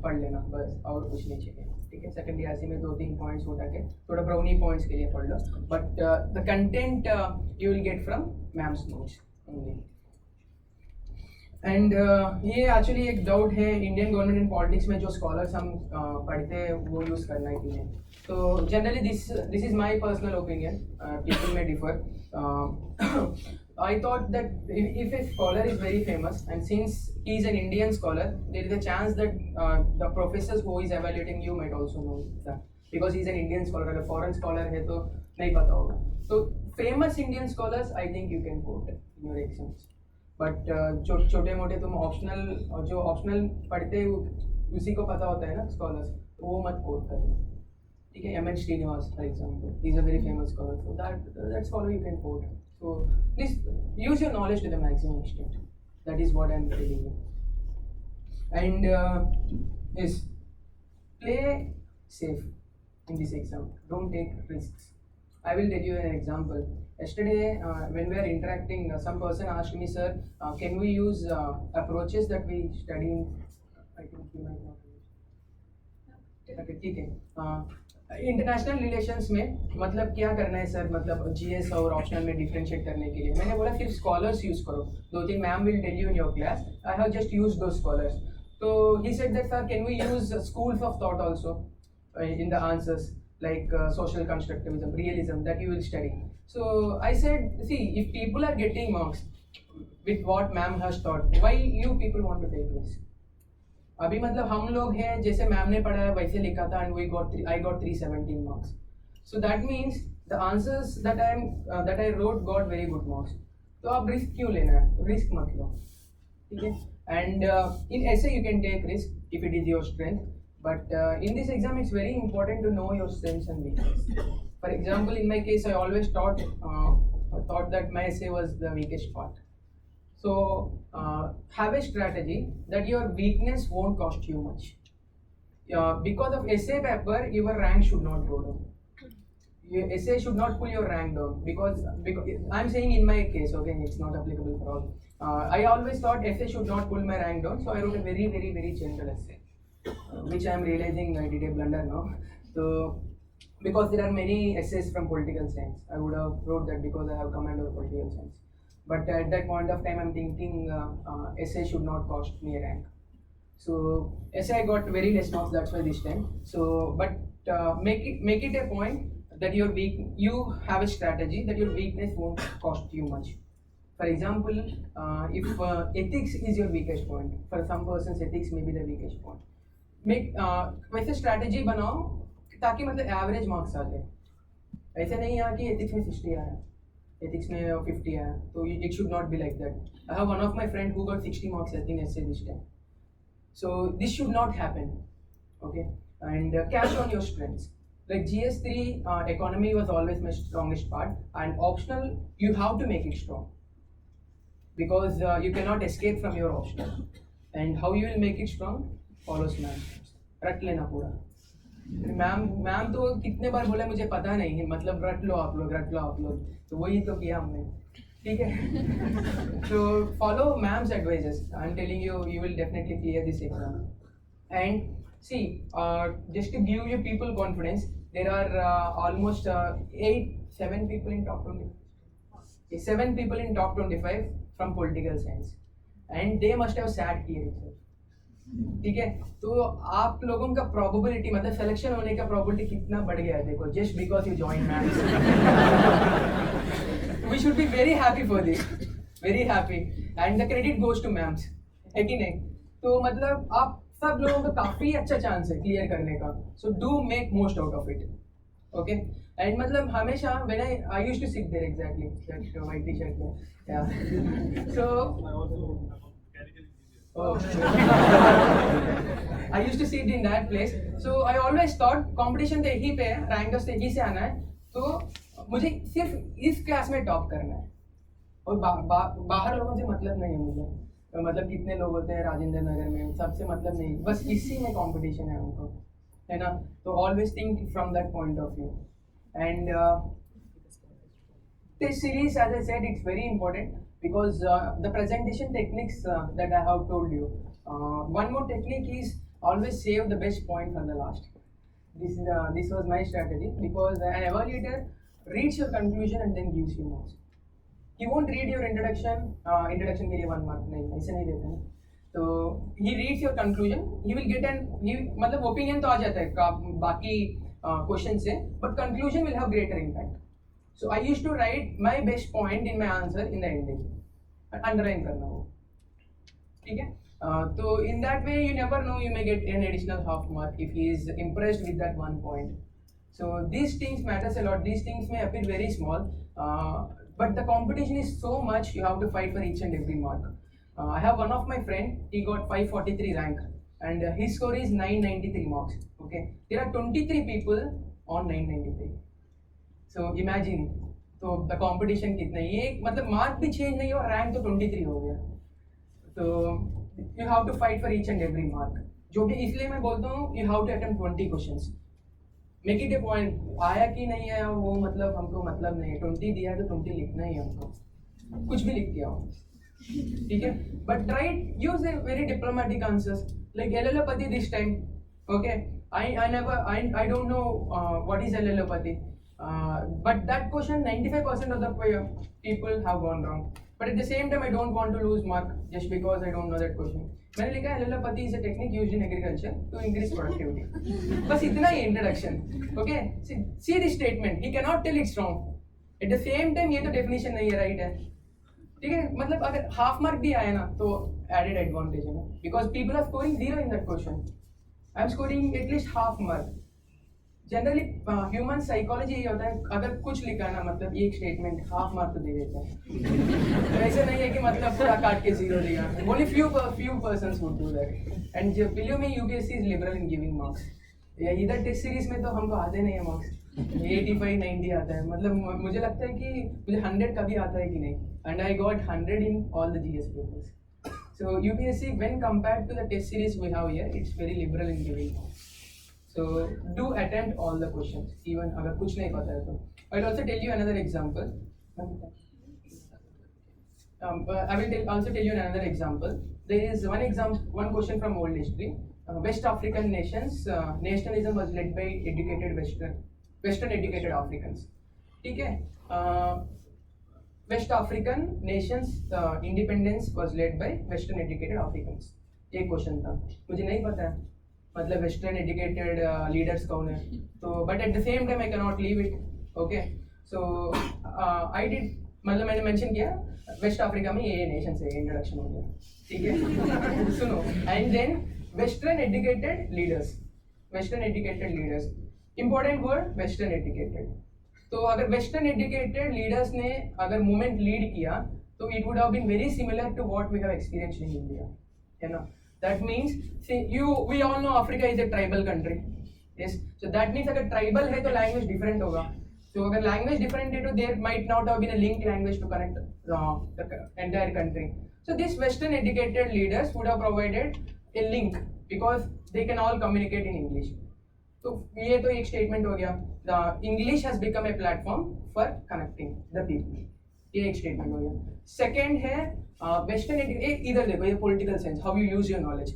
पढ़ लेना बस, और कुछ नहीं चाहिए. ठीक है, सेकंड ARC में 2-3 पॉइंट्स उठा के थोड़ा ब्राउनी पॉइंट्स के लिए पढ़ लो. But the content you will get from ma'am's notes only. And ये एक्चुअली एक डाउट है इंडियन गवर्नमेंट एंड पॉलिटिक्स में जो स्कॉलर्स हम पढ़ते हैं वो यूज़ करना है कि नहीं. तो generally this is my personal opinion, people में differ. I thought that if a scholar is very famous and since he is an Indian scholar, there is a chance that the professors who is evaluating you might also know that, because he is an Indian scholar. अगर foreign scholar है तो नहीं पता होगा. So famous Indian scholars, I think you can quote in your exams. But छोटे मोटे तुम optional जो ऑप्शनल पढ़ते उसी को पता होता है ना स्कॉलर्स, तो वो मत कोट करना. ठीक है, M.N. Srinivas for example, he is a very famous scholar, so that scholar you can quote. So please use your knowledge to the maximum extent. That is what I am telling you. And yes, play safe in this exam, don't take risks. I will tell you an example. Yesterday, when we are interacting, some person asked me, sir, can we use approaches that we study in, I think you might not use. Okay, ठीक है. International relations में मतलब क्या करना है sir, मतलब GS और optional में डिफरेंशिएट करने के लिए मैंने बोला सिर्फ स्कॉलर्स यूज करो, 2-3 ma'am will tell you in your class, I have just use दो स्कॉलर्स. तो he said that sir can we use schools of thought also in the answers like social constructivism, realism that you will study. So I said, see, if people are getting marks with what ma'am has taught, why you people want to take risk? अभी मतलब हम लोग हैं जैसे ma'am ने पढ़ाया वैसे लिखा था and I got 317 marks. So that means the answers that I wrote got very good marks. तो आप रिस्क क्यों लेना है, रिस्क मत लो, ठीक है. And in essay you can take risk if it is your strength, but in this exam it's very important to know your strengths and weaknesses. For example, in my case I always thought that my essay was the weakest part. So have a strategy that your weakness won't cost you much. Because of essay paper, your rank should not go down. Your essay should not pull your rank down because I'm saying in my case, okay, it's not applicable for all. I always thought essay should not pull my rank down, so I wrote a very, very, very general essay, which I'm realizing I did a blunder now. So because there are many essays from political science, I would have wrote that because I have command over political science. But at that point of time, I'm thinking essay should not cost me a rank. So essay I got very less marks. That's why this time. So, but make it a point that you have a strategy that your weakness won't cost you much. For example, if ethics is your weakest point, for some persons ethics may be the weakest point. वैसे strategy बनाओ ताकि मतलब average marks आ जाए. ऐसे नहीं है कि ethics में 60 आया, ethics में 50 आया, तो it should not be like that. I have one of my friend who got 60 marks in essay this time. So this should not happen, okay? And cash on your strengths. Like GS3 economy was always my strongest part, and optional you have to make it strong because you cannot escape from your optional. And how you will make it strong? Follows ma'am. रट लेना पूरा. Ma'am तो कितने बार बोला मुझे पता नहीं है, मतलब रट लो आप लोग, तो वही तो किया हमने, ठीक है. So follow ma'am's advices. I'm telling you, you will definitely clear this exam. And see, just to give you people confidence, there are almost 7 people in top 25. 7 people in top 25 from political science, and they must have sat here itself. ठीक है, तो आप लोगों का probability मतलब selection होने का probability कितना बढ़ गया है देखो, just because you join maths. We should be very happy for this, very happy, and the credit goes to ma'am's, है कि नहीं. तो मतलब आप सब लोगों का काफी अच्छा चांस है क्लियर करने का. So do make most out of it, okay. And मतलब हमेशा when I used to sit there exactly that white T-shirt में, या सो I used to sit in that place. So I always thought competition तो यही पे है, rankers तो यही से आना है, तो मुझे सिर्फ इस क्लास में टॉप करना है और बाहर लोगों से मतलब नहीं है मुझे. तो मतलब कितने लोग होते हैं राजेंद्र नगर में, सबसे मतलब नहीं, बस इसी में कंपटीशन है उनको, है ना. तो always think from that point of view. And this series, as I said, it's very important because the presentation techniques that I have told you. One more technique is always save the best point for the last. This was my strategy because an evaluator reads your conclusion and then gives you marks. He won't read your introduction के लिए 1 mark नहीं, ऐसे नहीं देते हैं. तो he reads your conclusion, he will get मतलब opinion तो आ जाता है बाकी क्वेश्चन से, but conclusion will have greater impact. So I used to write my best point in my answer in the ending, underline करना हो, ठीक है. तो in that way you never know, you may get an additional half mark if he is impressed with that 1 point. So these things matters a lot. These things may appear very small, but the competition is so much, you have to fight for each and every mark. I have one of my friend, he got 543 rank and his score is 993 marks, okay. There are 23 people on 993. So imagine, तो the competition कितना, ये मतलब mark भी change नहीं हुआ, rank तो 23 हो गया. तो you have to fight for each and every mark, जो भी, इसलिए मैं बोलता हूँ you have to attempt 20 questions. Make it a point, आया कि नहीं आया वो मतलब हमको मतलब नहीं है, 20 दिया है तो 20 लिखना ही है हमको, कुछ भी लिख के आओ, ठीक है. But right, use a very diplomatic answers like एलएलपति this time, okay. I don't know what is allelopathy. But that question 95% of the people have gone wrong. But at the same time I don't want to lose mark just because I don't know that question. मैंने लिखा है allelopathy is a technique used in agriculture to increase productivity. बस इतना ही introduction. Okay, see the statement. He cannot tell it's wrong. At the same time ये तो definition नहीं है, right है. ठीक है, मतलब अगर हाफ मार्क भी आया ना तो एडेड एडवांटेज है ना, because people are scoring 0 in that question. I am scoring at least half mark. Generally human psychology ये होता है, अगर कुछ लिखा है ना मतलब एक स्टेटमेंट हाफ मार्क तो दे देता है. तो ऐसे नहीं है कि मतलब पूरा काट के 0 दिया. Only few persons would do that. And believe me, UPSC is liberal in giving marks. इधर टेस्ट सीरीज में तो हमको आते नहीं है मार्क्स. 85 90 आता है, मतलब मुझे लगता है कि मुझे 100 कभी आता है कि नहीं. And I got 100 in all the GS papers. So UPSC, when compared to the test series we have here, it's very liberal in giving. So do attempt all the questions, even अगर कुछ नहीं पता है तो. I'll also tell you another example. I will also tell you another example. There is one question from world history. West African nations, nationalism was led by Western educated Africans. ठीक है. West African nations independence was led by Western educated Africans. ये question था, मुझे नहीं पता है मतलब Western educated leaders कौन है तो, but at the same time I cannot leave it. Okay, so I did, मतलब मैंने मेंशन किया वेस्ट अफ्रीका में ये नेशंस है, इंट्रोडक्शन हो गया. ठीक है. सुनो. And then western educated leaders, important word western educated. तो अगर वेस्टर्न एजुकेटेड लीडर्स ने अगर मूवमेंट लीड किया तो it would have been very similar to what we have experienced in India, है ना. That means we all know Africa is a tribal country. Yes, so that means अगर tribal है तो language different होगा. तो अगर लैंग्वेज डिफरेंट है तो there might not have been a linked language to connect the entire country. So this Western educated leaders would have provided a link because they can all communicate in English. तो ये तो एक statement हो गया. The English has become a platform for connecting the people. ये एक statement हो गया. सेकेंड है वेस्टर्न इधर देखो, ये political sense, how you use your knowledge.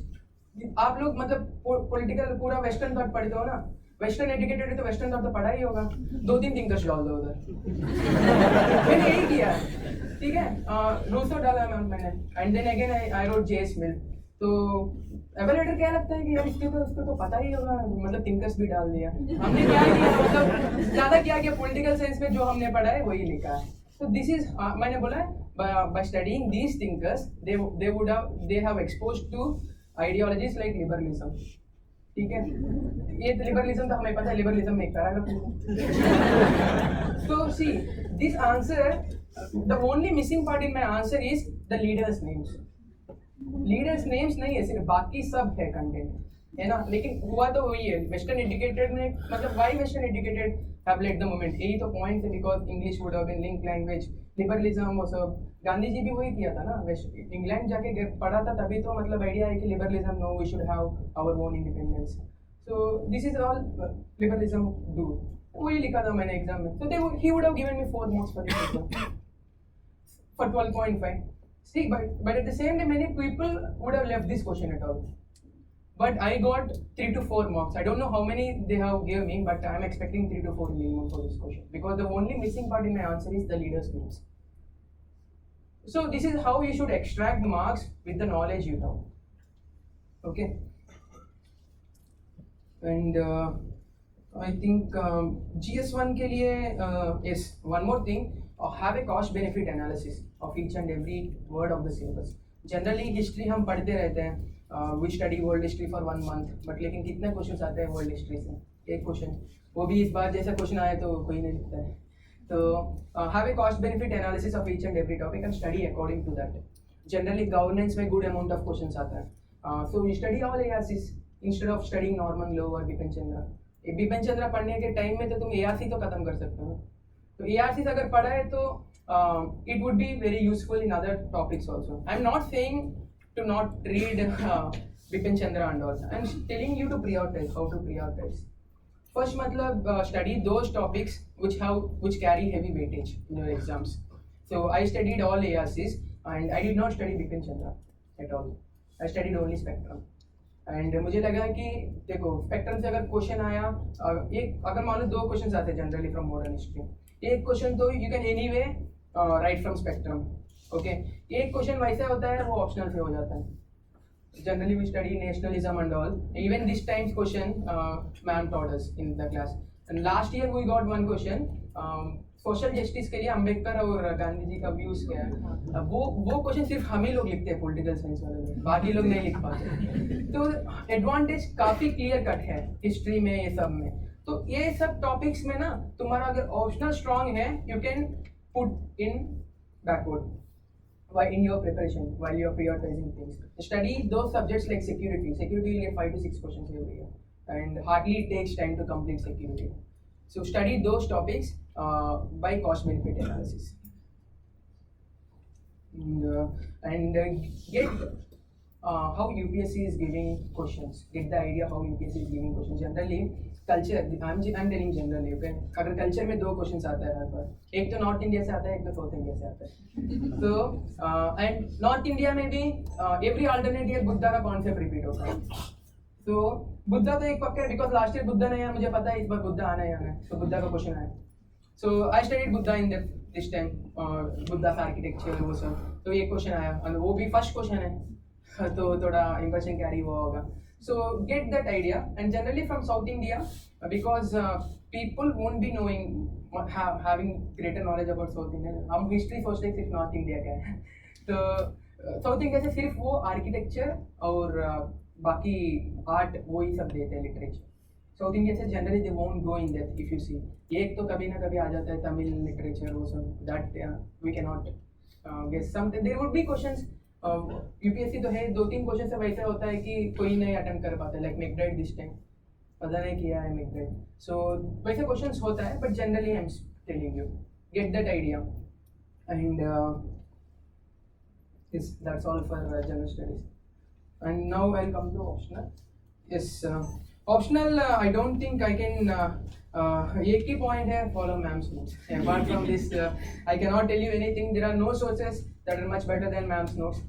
आप लोग मतलब पॉलिटिकल पूरा वेस्टर्न थॉट पढ़ते हो ना. वेस्टर्न एजुकेटेड है तो वेस्टर्न थॉट तो पढ़ा ही होगा. 2-3 थिंकर्स डाल दो उधर. मैंने यही किया. ठीक है. रूसो डाला मैंने, and then again I wrote JS Mill. तो एवेल्यूएटर क्या लगता है कि यार इसको तो पता ही होगा, मतलब थिंकर्स भी डाल दिया. हमने क्या किया, मतलब ज़्यादा क्या किया, पॉलिटिकल साइंस में जो हमने पढ़ा है वही लिखा है. तो दिस इज, मैंने बोला है by studying these thinkers they have exposed to ideologies like liberalism. ठीक है. ये लिबरलिज्म तो हमें पता है, लिबरलिज्म में एक paragraph. So see, this answer, the only missing part in my answer is the leaders names. Leaders names नहीं है, सिर्फ बाकी सब है कंटेंट, है ना. लेकिन हुआ तो वही है, वेस्टर्न एजुकेटेड ने, मतलब why western educated have led the movement. यही तो पॉइंट है, because English would have been link language, liberalism वो सब. गांधी जी भी वही किया था ना, इंग्लैंड जाके पढ़ा था, तभी तो मतलब आइडिया है कि liberalism, no we should have our own independence. So this is all liberalism do. वही लिखा था मैंने एग्जाम में. तो he would have given me 4 marks for this exam for 12.5. See, but at the same time, many people would have left this question at all. But I got 3 to 4 marks. I don't know how many they have given me, but I am expecting 3 to 4 minimum for this question, because the only missing part in my answer is the leaders' names. So this is how you should extract marks with the knowledge you have. Okay. And I think GS1 के लिए yes, one more thing. Have a cost benefit analysis of each and every word of the syllabus. Generally history हम पढ़ते रहते हैं, we study world history for 1 month, but लेकिन कितने question आते हैं वर्ल्ड हिस्ट्री से? एक क्वेश्चन, वो भी इस बार जैसा क्वेश्चन आया तो कोई नहीं लिखता है. तो have a cost benefit analysis of each and every topic and study according to that. Generally governance में good amount of questions आता है. So we study all ARCs instead of studying Norman Low और बिपिन चंद्रा. बिपिन चंद्रा पढ़ने के time में तो तुम ARC तो खत्म कर सकते हो. तो ARCs अगर पढ़ा है तो it would be very useful in other topics also. I'm not saying to not read Bipin Chandra and all. I'm telling you to prioritize, how to prioritize. First मतलब study those topics which carry heavy weightage in your exams. So I studied all ARCs and I did not study Bipin Chandra at all. I studied only spectrum. And मुझे लगा कि देखो spectrum से अगर question आया, एक अगर मान लो 2 क्वेश्चन आते हैं जनरली फ्रॉम मॉडर्न हिस्ट्री, एक क्वेश्चन तो you can anyway right from spectrum, okay. एक क्वेश्चन वैसा होता है वो ऑप्शनल से हो जाता है। Generally we study nationalism and all. Even this time's question, ma'am taught us in the class. And last year we got one question. Social justice के लिए अम्बेडकर और गांधी जी का व्यूज क्या है। अब वो क्वेश्चन सिर्फ हम ही लोग लिखते हैं पॉलिटिकल साइंस वाले लोग, बाकी लोग नहीं लिख पाते। तो एडवांटेज काफी क्लियर कट है हिस्ट्री में, ये सब में। तो ये सब टॉपिक्स में ना तुम्हारा अगर ऑप्शनल स्ट्रांग है, you can put in backward while in your preparation, while you are prioritizing things. Study those subjects like security. Security will get 5 to 6 questions every year, and hardly takes time to complete security. So study those topics by cost-benefit analysis, and get how UPSC is giving questions. Get the idea how UPSC is giving questions. Generally, culture. I'm telling generally. Okay, अगर culture में 2 questions आता है हर बार, एक तो north India से आता है, एक तो साउथ इंडिया से आता है। तो एंड नॉर्थ इंडिया में भी एवरी अल्टरनेट ईयर बुद्धा का कॉन्सेप्ट रिपीट होता है। तो बुद्धा तो एक पक्का है, बिकॉज लास्ट ईयर बुद्धा नहीं आया, मुझे पता है इस बार बुद्धा आना ही आना है, तो बुद्धा का क्वेश्चन आया। So I studied Buddha in this time, Buddha का आर्किटेक्चर वो सब, तो ये क्वेश्चन आया, और वो भी फर्स्ट क्वेश्चन है, तो थोड़ा इंप्रेशन कैरी हुआ होगा। So get that idea, and generally from South India, because people won't be knowing, having greater knowledge about South India. हम हिस्ट्री सोचते हैं सिर्फ नॉर्थ इंडिया का है, तो साउथ इंडिया से सिर्फ वो आर्किटेक्चर और बाकी आर्ट वो ही सब देते हैं, लिटरेचर। साउथ इंडिया से generally they won't go in that, if you see. एक तो कभी ना कभी आ जाता है तमिल लिटरेचर, वो सब, that we can not guess some. There would be questions, UPSC तो है, 2-3 क्वेश्चन से वैसा होता है कि कोई नहीं अटेम्प्ट कर पाता है, लाइक मैकब्राइड दिस टाइम पता नहीं किया है मैकब्राइड। सो वैसे क्वेश्चंस होता है, but generally I am telling you get that idea, and that's all for general studies. And now I will come to optional. Yes, optional I don't think I can, एक ही पॉइंट है, follow ma'am's notes. Apart from this I can not tell you anything. There are no sources that are much better than ma'am's notes.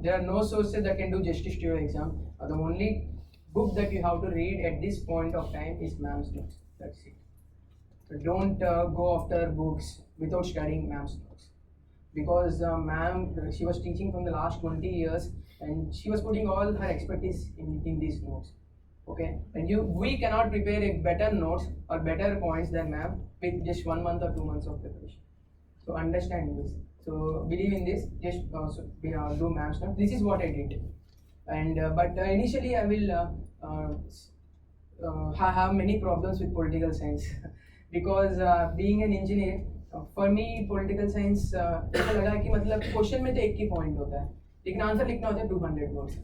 There are no sources that can do justice to your exam. The only book that you have to read at this point of time is ma'am's notes. That's it. So don't go after books without studying ma'am's notes, because ma'am, she was teaching from the last 20 years, and she was putting all her expertise in these notes. Okay, and we cannot prepare a better notes or better points than ma'am with just 1 month or 2 months of preparation. So understand this. So believe in this. Just do ma'am's notes. This is what I did, and but initially I will have many problems with political science because being an engineer, for me political science ऐसा लगा कि मतलब question में तो एक ही point होता है, लेकिन आंसर लिखना होता है 200 वर्ड्स।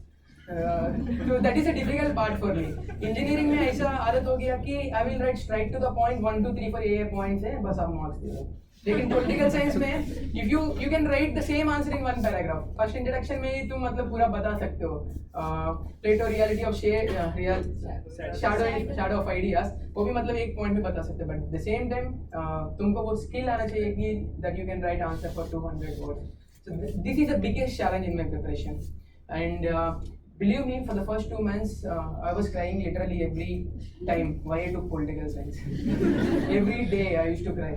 तो that is a difficult part for me. Engineering में ऐसा आदत हो गया कि I will write straight to the point, 1 2 3 4 ये पॉइंट्स है, बस आप मार्क्स दे दो। लेकिन पॉलिटिकल साइंस में if you can write the same answer in 1 paragraph. First introduction में ही तुम मतलब पूरा बता सकते हो, Plato reality of shadow of ideas, वो भी मतलब एक पॉइंट में बता सकते हो, बट द सेम टाइम तुमको वो स्किल आना चाहिए कि that you can right answer for 200 words. So this is the biggest challenge in my preparation, and believe me, for the first 2 months, I was crying literally every time why I took political science. Every day I used to cry.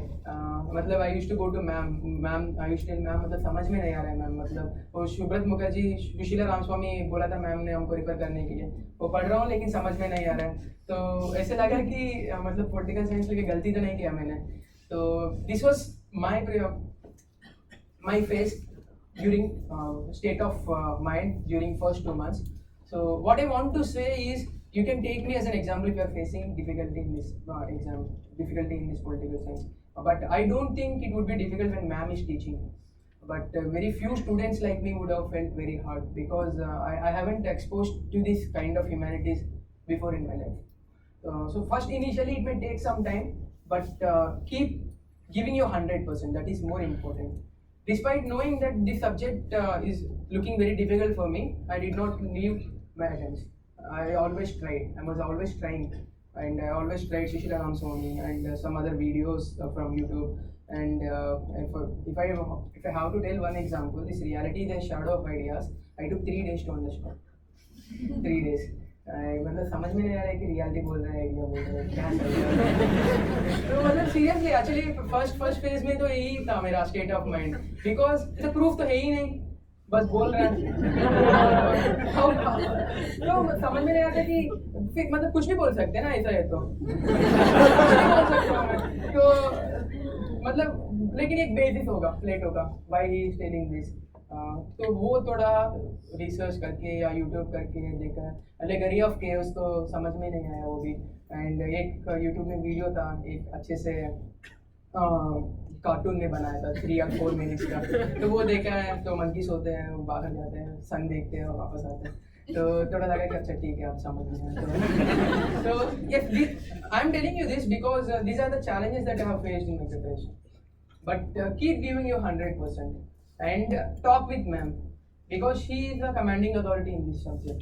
मतलब I used to go to ma'am, I used to tell ma'am मतलब समझ में नहीं आ रहा है ma'am, मतलब वो सुब्रत मुखर्जी, सुशीला रामस्वामी बोला था मैम ने हमको रिफर करने के लिए, वो पढ़ रहा हूँ लेकिन समझ में नहीं आ रहा है। तो ऐसे लगा कि मतलब पॉलिटिकल साइंस लेके गलती तो नहीं किया मैंने। तो this was my face during state of mind during first 2 months. So what I want to say is, you can take me as an example if you are facing difficulty in this exam, difficulty in this political science. But I don't think it would be difficult when ma'am is teaching. But very few students like me would have felt very hard, because I haven't exposed to this kind of humanities before in my life. So first initially it may take some time, but keep giving your 100%. That is more important. Despite knowing that this subject is looking very difficult for me, I did not leave my attempts. I always tried. I was always trying, and I always tried Sushila Ramswamy and some other videos from YouTube. And if I have to tell one example, this reality, the shadow of ideas, I took 3 days to understand. 3 days. मतलब समझ में नहीं आ रहा है कि reality बोल रहे हैं आइडिया बोल रहे हैं क्या चल रहा है तो मतलब सीरियसली एक्चुअली फर्स्ट फेज में तो यही था मेरा स्टेट ऑफ माइंड बिकॉज इसे प्रूफ तो है ही नहीं बस बोल रहे हैं तो समझ में नहीं आता कि फिर मतलब कुछ भी बोल सकते हैं ना ऐसा है तो कुछ भी बोल सकता हूँ मैं तो मतलब लेकिन एक बेसिस होगा फ्लेट होगा why he is telling this तो वो थोड़ा रिसर्च करके या यूट्यूब करके देखा एलेगरी ऑफ केओस तो समझ में नहीं आया वो भी एंड एक यूट्यूब में वीडियो था एक अच्छे से कार्टून में बनाया था 3 या 4 मिनट्स का तो वो देखा है तो मंकीस होते हैं वो बाहर जाते हैं सन देखते हैं और वापस आते हैं तो थोड़ा लगा कि अच्छा ठीक है आप समझ में तो yes I am telling you this because these are the challenges that I have faced in my preparation but keep giving your 100% and talk with ma'am because she is the commanding authority in this subject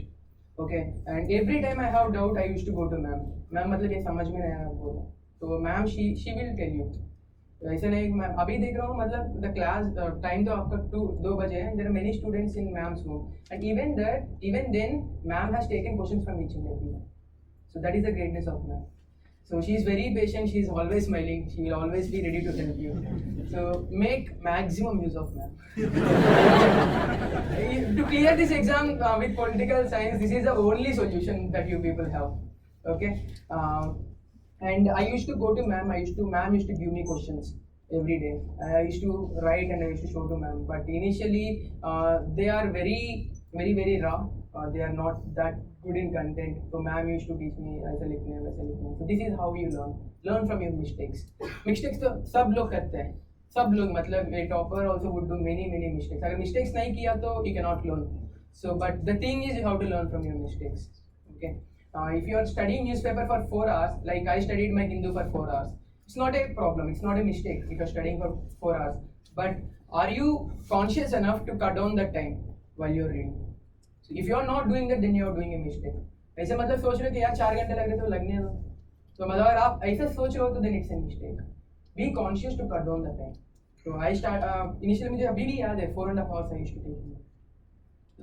okay and every time I have doubt I used to go to ma'am मतलब ये समझ में नहीं आया बोलो तो ma'am she will tell you तो ऐसे नहीं मैं अभी देख रहा हूँ मतलब द क्लास टाइम तो आपका 2 बजे है there are many students in ma'am's room and even then ma'am has taken questions from each and every so that is the greatness of ma'am so she is very patient she is always smiling she will always be ready to help you so make maximum use of ma'am to clear this exam with political science this is the only solution that you people have okay and I used to go to ma'am ma'am used to give me questions every day I used to write and I used to show to ma'am but initially they are very raw they are not that good in content so ma'am used to teach me ऐसा लिखना है वैसा लिखना है so this is how you learn from your mistakes तो सब लोग करते हैं सब लोग मतलब a topper also would do many mistakes अगर mistakes नहीं किया तो you cannot learn so but the thing is how to learn from your mistakes okay if you are studying newspaper for 4 hours like I studied my Hindu for 4 hours it's not a problem it's not a mistake if you are studying for 4 hours but are you conscious enough to cut down that time while you are reading so if you are not doing that then you are doing a mistake ऐसे मतलब सोच रहे हो कि यार 4 घंटे लग रहे तो लगने दो तो मतलब अगर आप ऐसे सोच रहे हो तो then it's a mistake be conscious to cut down the time so I start initially मुझे अभी भी याद है 4.5 hours I used to take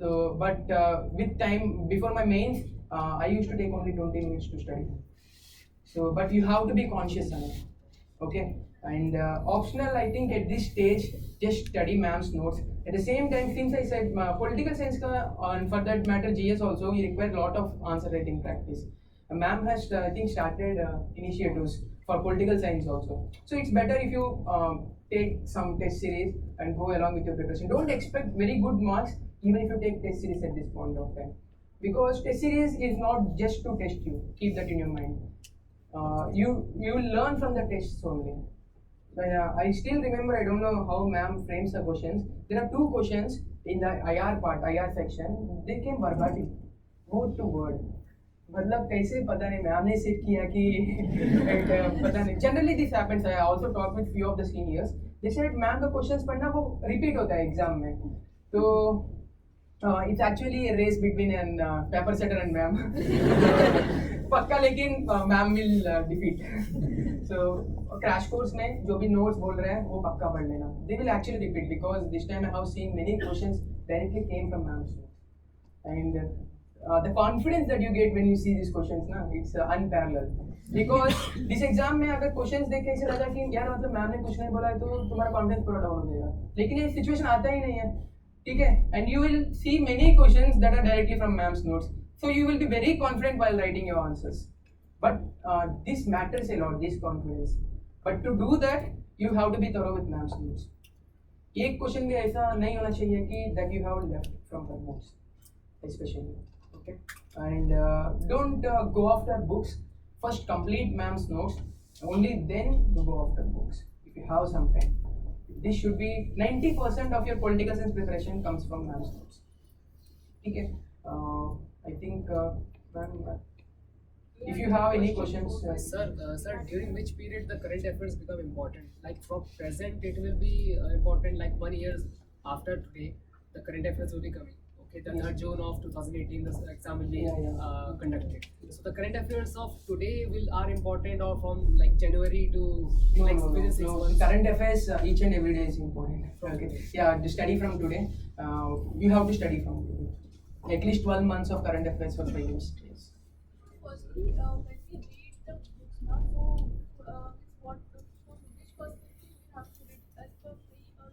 so but with time before my mains I used to take only 20 minutes to study so but you have to be conscious enough okay and optional I think at this stage just study ma'am's notes at the same time since I said political science ka, and for that matter GS also you require a lot of answer writing practice ma'am has I think started initiatives for political science also so it's better if you take some test series and go along with your preparation don't expect very good marks even if you take test series at this point of time because test series is not just to test you keep that in your mind you learn from the tests only I still remember I don't know how ma'am frames the questions there are 2 questions in the IR section they came verbatim word to word मतलब कैसे पता नहीं ma'am ने set किया कि पता नहीं generally this happens I also talk with few of the seniors they said ma'am का क्वेश्चंस पढ़ना वो रिपीट होता है एग्जाम में तो it's actually a race between an paper setter and ma'am पक्का लेकिन ma'am will defeat so crash course में जो भी notes बोल रहे हैं वो पक्का पढ़ लेना they will actually repeat because this time I have seen many questions directly came from ma'am's notes and the confidence that you get when you see these questions ना it's unparalleled because this exam में अगर questions देख के ऐसे लगा कि यार मतलब मैम ने कुछ नहीं बोला है तो तुम्हारा confidence पूरा डाउन हो जाएगा लेकिन ये situation आता ही नहीं है ठीक है and you will see many questions that are directly from ma'am's notes so you will be very confident while writing your answers but this matters a lot this confidence but to do that you have to be thorough with ma'am's notes एक question भी ऐसा नहीं होना चाहिए कि that you have left from her notes especially okay and don't go after books first complete ma'am's notes only then you go after books if you have some time this should be 90% of your political science preparation comes from ma'am's notes okay I think if you have any questions sir during which period the current affairs become important like from present it will be important like 1 year after today the current affairs will be coming okay the 3rd June of 2018 the exam will be conducted so the current affairs of today are important or from like January to next within 6 months current affairs each and every day is important okay yeah to study from today you have to study from today At least 12 months of current affairs for prelims. Yes. Firstly, when we read the books now, so what so which perspective we have to read as per pre or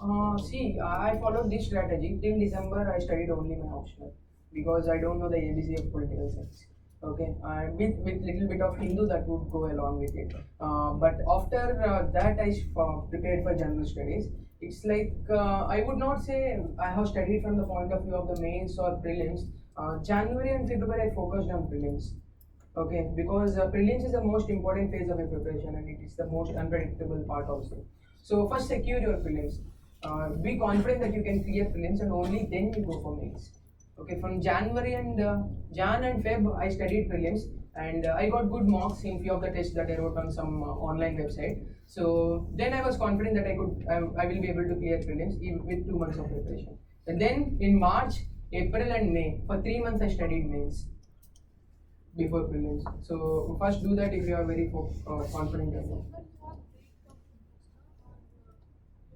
men's? See, I followed this strategy. Till December, I studied only my optional because I don't know the ABC of political science. Okay, and with little bit of Hindu that would go along with it. But after that, I prepared for general studies. It's like I would not say I have studied from the point of view of the mains or prelims. January and February, I focused on prelims. Okay, because prelims is the most important phase of a preparation and it is the most unpredictable part also. So first secure your prelims. Be confident that you can clear prelims and only then you go for mains. Okay, from January and Jan and Feb, I studied prelims and I got good marks in few of the tests that I wrote on some online website. So then I was confident that I will be able to clear prelims even with 2 months of preparation. And then in March, April and May, for 3 months I studied mains before prelims. So first do that if you are very confident about it. But you have break from the books now,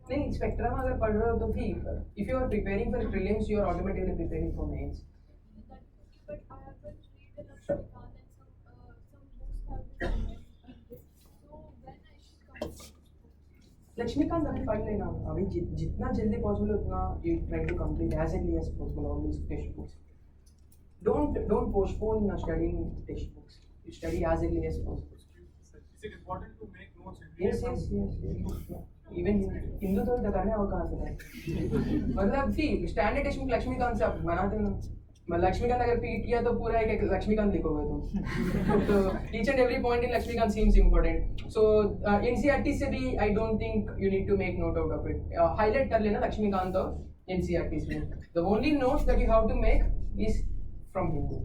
or नहीं spectrum अगर पढ़ रहे हो तो भी if you are preparing for prelims you are automatically preparing for mains. that but I haven't read the Lakshmikant and some books have been recommended. So when I should complete books? Laxmikant अभी पढ़ लेना अभी जितना जल्दी possible उतना you try to complete as early as possible all these textbooks. Don't postpone studying textbooks. You study as early as possible. Is it important to make notes every Yes, day yes, from yes, yes. Even Hindu तो लगाने और कहाँ से लाए? मतलब see standard text book Laxmikanth से आप बनाते हैं ना लक्ष्मीकांत अगर पिक किया तो पूरा एक लक्ष्मीकांत लिखोगे तुम तो each and every point in Lakshmikant seems important. So NCERT से भी I don't think you need to make note out of it. Highlight कर लेना लक्ष्मीकांत और NCERT से. The only notes that you have to make is from Hindu.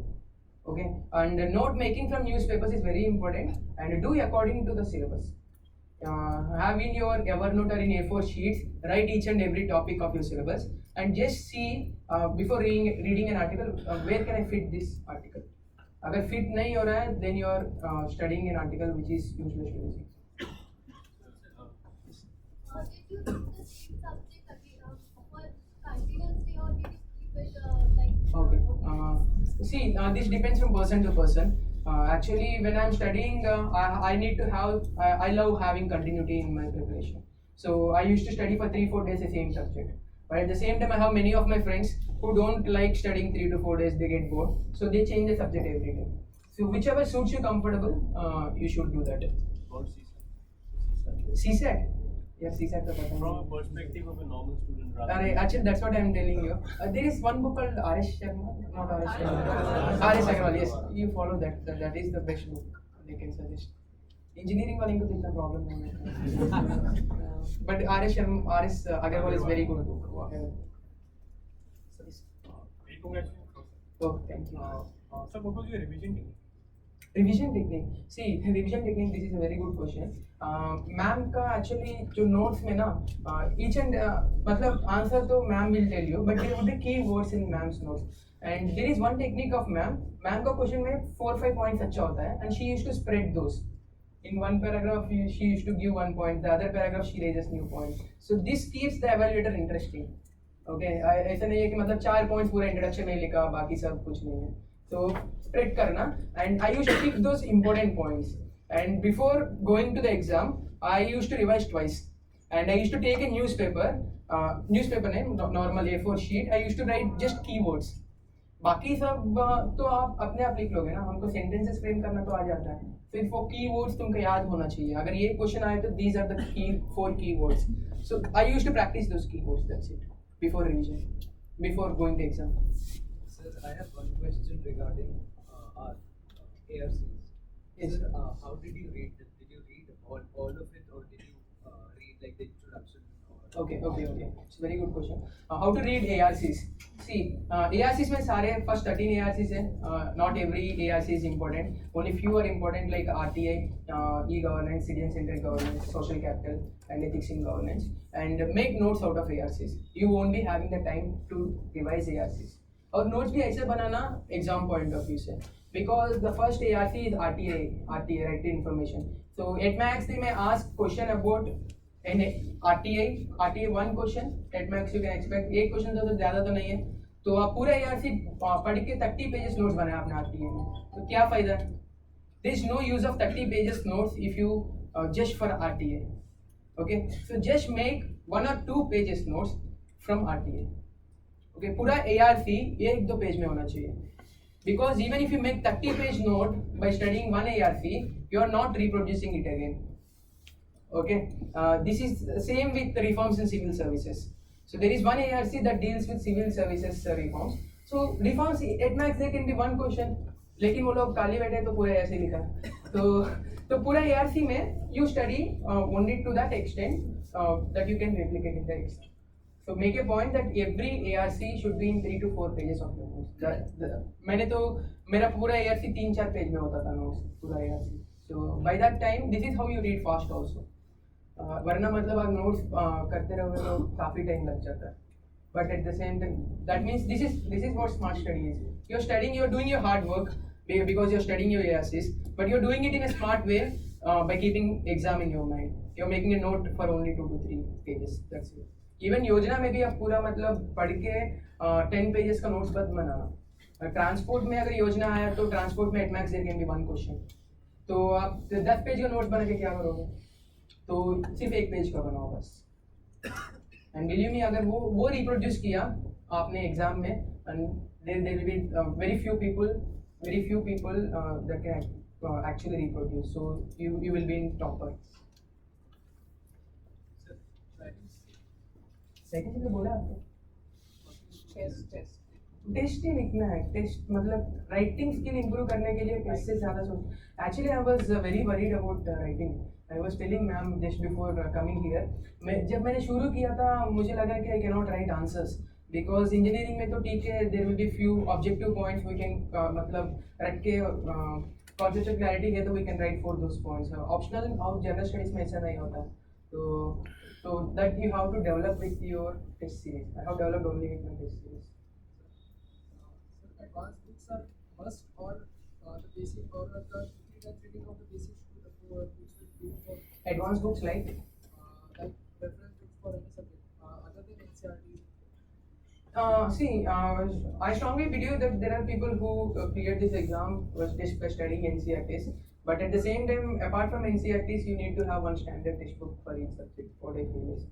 Okay, and note making from newspapers is very important and do according to the syllabus. Have in your Evernote or in A4 sheets, write each and every topic of your syllabus and just see before reading an article where can I fit this article. अगर fit नहीं हो रहा है then you are studying an article which is useless to you. Did you do the same subject again for continuously or did you keep it like? Okay. See, this depends from person to person. Actually, when I'm studying, I need to have. I love having continuity in my preparation. So I used to study for 3-4 days the same subject. But at the same time, I have many of my friends who don't like studying 3 to 4 days. They get bored, so they change the subject every day. So whichever suits you comfortable, you should do that. about CSAT? CSAT. Yeah, CSAT का पता From है. a perspective of a normal student rather Arey, actually, that's what I'm telling you. There is one book called R.S. Sharma, not R.S. Sharma. R.S. Agarwal, yes. You follow that. That is the best book they can suggest. Engineering वाले को तो इतना problem नहीं है. But R.S. Sharma, R.S. Agarwal is very good book. Congratulations. Oh, thank you. Sir, what was your revision technique? Revision technique see revision technique this is a very good question ma'am का actually जो notes में ना each and मतलब answer तो ma'am will tell you but there would be key words in ma'am's notes and there is one technique of ma'am का question में 4-5 points अच्छा होता है and she used to spread those in one paragraph she used to give 1 point, the other paragraph she raises new point, so this keeps the evaluator interesting. Okay, ऐसा नहीं है कि मतलब 4 points पूरा इंट्रोडक्शन में लिखा बाकी सब कुछ नहीं है. So spread करना and I used to pick those important points and before going to the exam I used to revise twice and I used to take a newspaper नहीं normal A4 sheet. I used to write just keywords. बाकी सब तो आप अपने आप लिख लोगे ना, हमको सेंटेंसेस फ्रेम करना तो आ जाता है. सिर्फ वो कीवर्ड्स तुमको याद होना चाहिए. अगर ये क्वेश्चन आए तो these are the key 4 keywords. So I used to practice those keywords. That's it. Before revision, before going to exam. Sir, I have one question regarding our ARCs. Yes. Sir, how did you read it? Did you read all of it or did you read like the introduction? Okay. It's a very good question. How to read ARCs? See, ARCs में सारे first 13 ARCs हैं. Not every ARC is important. Only few are important like RTI, e-governance, citizen-centered governance, social capital, and ethics in governance. And make notes out of ARCs. You won't be having the time to revise ARCs. और notes भी ऐसे बनाना exam point of view से. Because the first ARC is RTI, right to information. So at max they may ask question about an RTI one question. At max you can expect एक question तो ज़्यादा तो नहीं है. तो आप पूरा ARC पढ़ के 30 पेजेस नोट्स बनाए आपने RTA में, तो क्या फायदा है? There is no use of 30 pages notes if you just for RTA. Okay, so just make 1 or 2 pages notes from RTA. Okay, पूरा ARC एक दो पेज में होना चाहिए. Because even if you make 30 page note by studying one ARC, you are not reproducing it again. Okay, this is the same with the reforms in civil services. So there is one ARC that deals with civil services reforms. So reforms at max there can be one question. लेकिन वो लोग काली बैठे तो पूरा ऐसे लिखा. तो पूरा ARC में you study only to that extent that you can replicate in the exam. So make a point that every ARC should be in 3 to 4 pages of your notes. मैंने तो मेरा पूरा ARC 3-4 पेज में होता था notes पूरा ARC. So by that time this is how you read fast also. वरना मतलब आप notes करते रहोगे तो काफी टाइम लग जाता है. But at the same time, that means this is what smart study is. You're studying, you're doing your hard work because you're studying your ARCs, but you're doing it in a smart way by keeping exam in your mind. You're making a note for only 2 to 3 pages. That's it. Even योजना में भी आप पूरा मतलब पढ़ के 10 pages का notes बस बनाना. ट्रांसपोर्ट में अगर योजना आया तो ट्रांसपोर्ट में at max there can be one question. तो आप 10 पेज का नोट्स बना के क्या करोगे? तो सिर्फ एक पेज का बनाओ बस. एंड बिलीव मी अगर वो रिप्रोड्यूस किया आपने एग्जाम में, and there will be very few people that can actually reproduce, so you will be in topper. Second से बोला आपको टेस्ट ही लिखना है. टेस्ट मतलब राइटिंग स्किल इंप्रूव करने के लिए टेस्ट से ज़्यादा सोच. Actually I was very worried about writing. I was telling ma'am just before coming here, जब मैंने शुरू किया था मुझे लगा कि I can not write answers because engineering में तो ठीक है, there will be few objective points we can मतलब रख के कॉन्सेप्चुअल क्लैरिटी है तो we can write for those points. Optional और जनरल स्टडीज में ऐसा नहीं होता. तो that you have to develop with your test series. I have developed only with my test series. Advanced books are must, or the basic, or the reading of the basic should the books will be for Advanced books like reference books for any subject other than NCERT. I strongly believe that there are people who cleared this exam was just by studying NCERTs, but at the same time, apart from NCERTs, you need to have one standard textbook for each subject. What I feel is.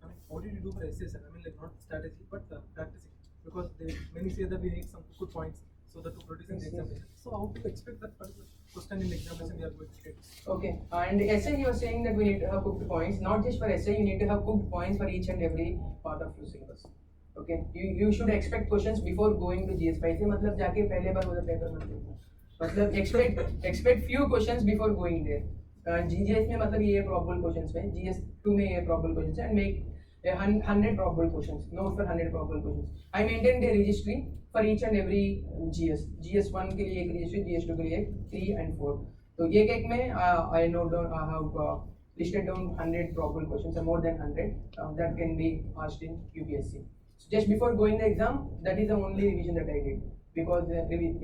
I mean, what did you do for essays? I mean, like not strategy, but practicing. Because many say that we need some good points so that to produce in the examination. So how to expect that particular question in the examination we are going to get? Okay, and essay you are saying that we need to have cooked points. Not just for essay, you need to have cooked points for each and every part of your syllabus. Okay, you should expect questions before going to GS. ऐसे मतलब जाके पहले बार वो paper मत देखना. मतलब expect few questions before going there. GS में मतलब ये probable questions है, GS2 में ये probable questions है, and make 100 probable questions, note for 100 probable questions. I maintained a registry for each and every GS. GS1 के लिए एक registry, GS2 के लिए 3 and 4. तो ये एक में I note down, I have listed down 100 probable questions, or more than 100 that can be asked in UPSC. So just before going the exam, that is the only revision that I did, because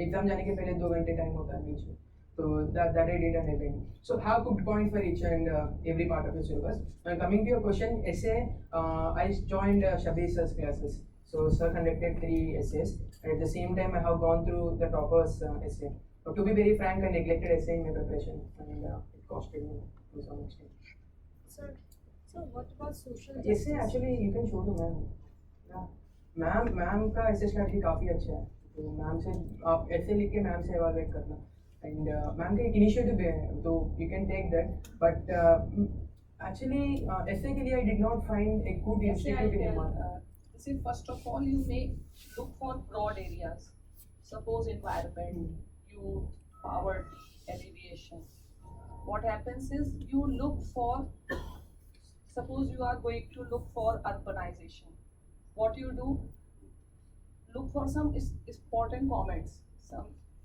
exam जाने के पहले 2 घंटे time होता है बीच में. So that I did and everything. So have cooked points for each and every part of the syllabus. Now coming to your question, essay, I joined Shabir sir's classes. So sir conducted 3 essays. At the same time, I have gone through the topper's essay. But to be very frank, I neglected essay in my preparation, and it costed me to some extent. Sir, so what about social justice? Essay actually you can show to ma'am. Yeah, ma'am का essay strategy काफ़ी अच्छा है. तो ma'am से आप essay लिख के ma'am से evaluate करना. And मैम का एक इनिशिएटिव भी है तो you can take that, but actually essay के लिए I did not find a good institute in Mumbai. See, first of all, you may look for broad areas. Suppose environment, youth, poverty, alleviation. What happens is you look for, suppose you are going to look for urbanization. What you do, look for some important comments.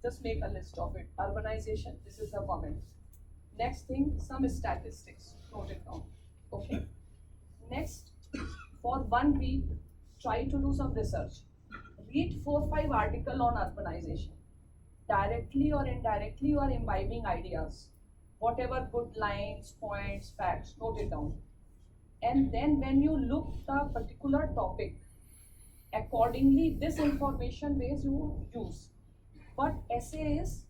Just make a list of it. Urbanization, this is the comment. Next thing, some statistics, note it down. Okay. Next, for 1 week, try to do some research. Read 4-5 articles on urbanization. Directly or indirectly, you are imbibing ideas. Whatever good lines, points, facts, note it down. And then when you look the particular topic, Accordingly, this information base you use. But essay is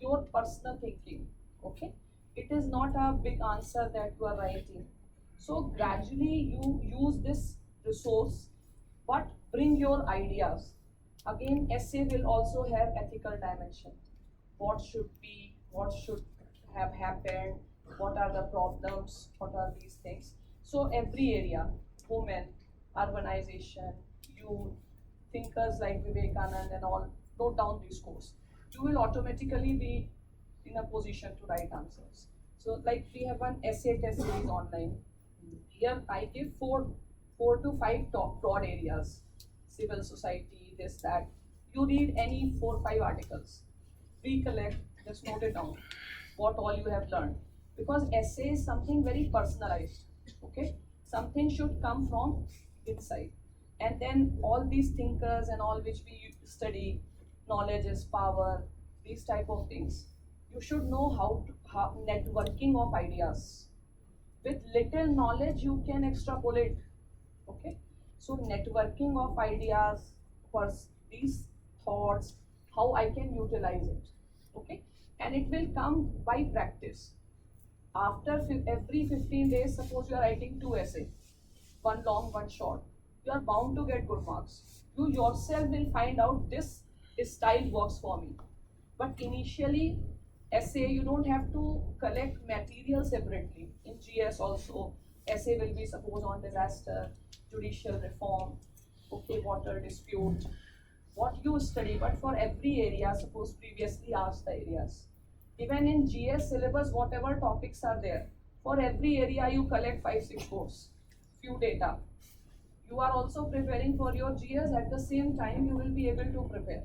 your personal thinking, okay? It is not a big answer that you are writing. So gradually you use this resource, but bring your ideas. Again, essay will also have ethical dimension. What should be, what should have happened, what are the problems, what are these things. So every area, women, urbanization, youth, thinkers like Vivekanand and all, note down these scores. You will automatically be in a position to write answers. So like we have one essay test series online. Here I give four to five top broad areas. Civil society, this, that. You read any 4 5 articles. Recollect, just note it down. What all you have learned. Because essay is something very personalized. Okay? Something should come from inside. And then all these thinkers and all which we study, knowledge is power, these type of things. You should know how networking of ideas. With little knowledge, you can extrapolate. Okay, so networking of ideas, first these thoughts, how I can utilize it. Okay, and it will come by practice. After every 15 days, suppose you are writing 2 essays, one long, one short, you are bound to get good marks. You yourself will find out this style works for me. But initially, essay, you don't have to collect material separately. In GS also, essay will be suppose on disaster, judicial reform, okay, water dispute, what you study, but for every area, suppose previously asked the areas. Even in GS syllabus, whatever topics are there, for every area you collect 5 6 scores, few data. You are also preparing for your GS, at the same time you will be able to prepare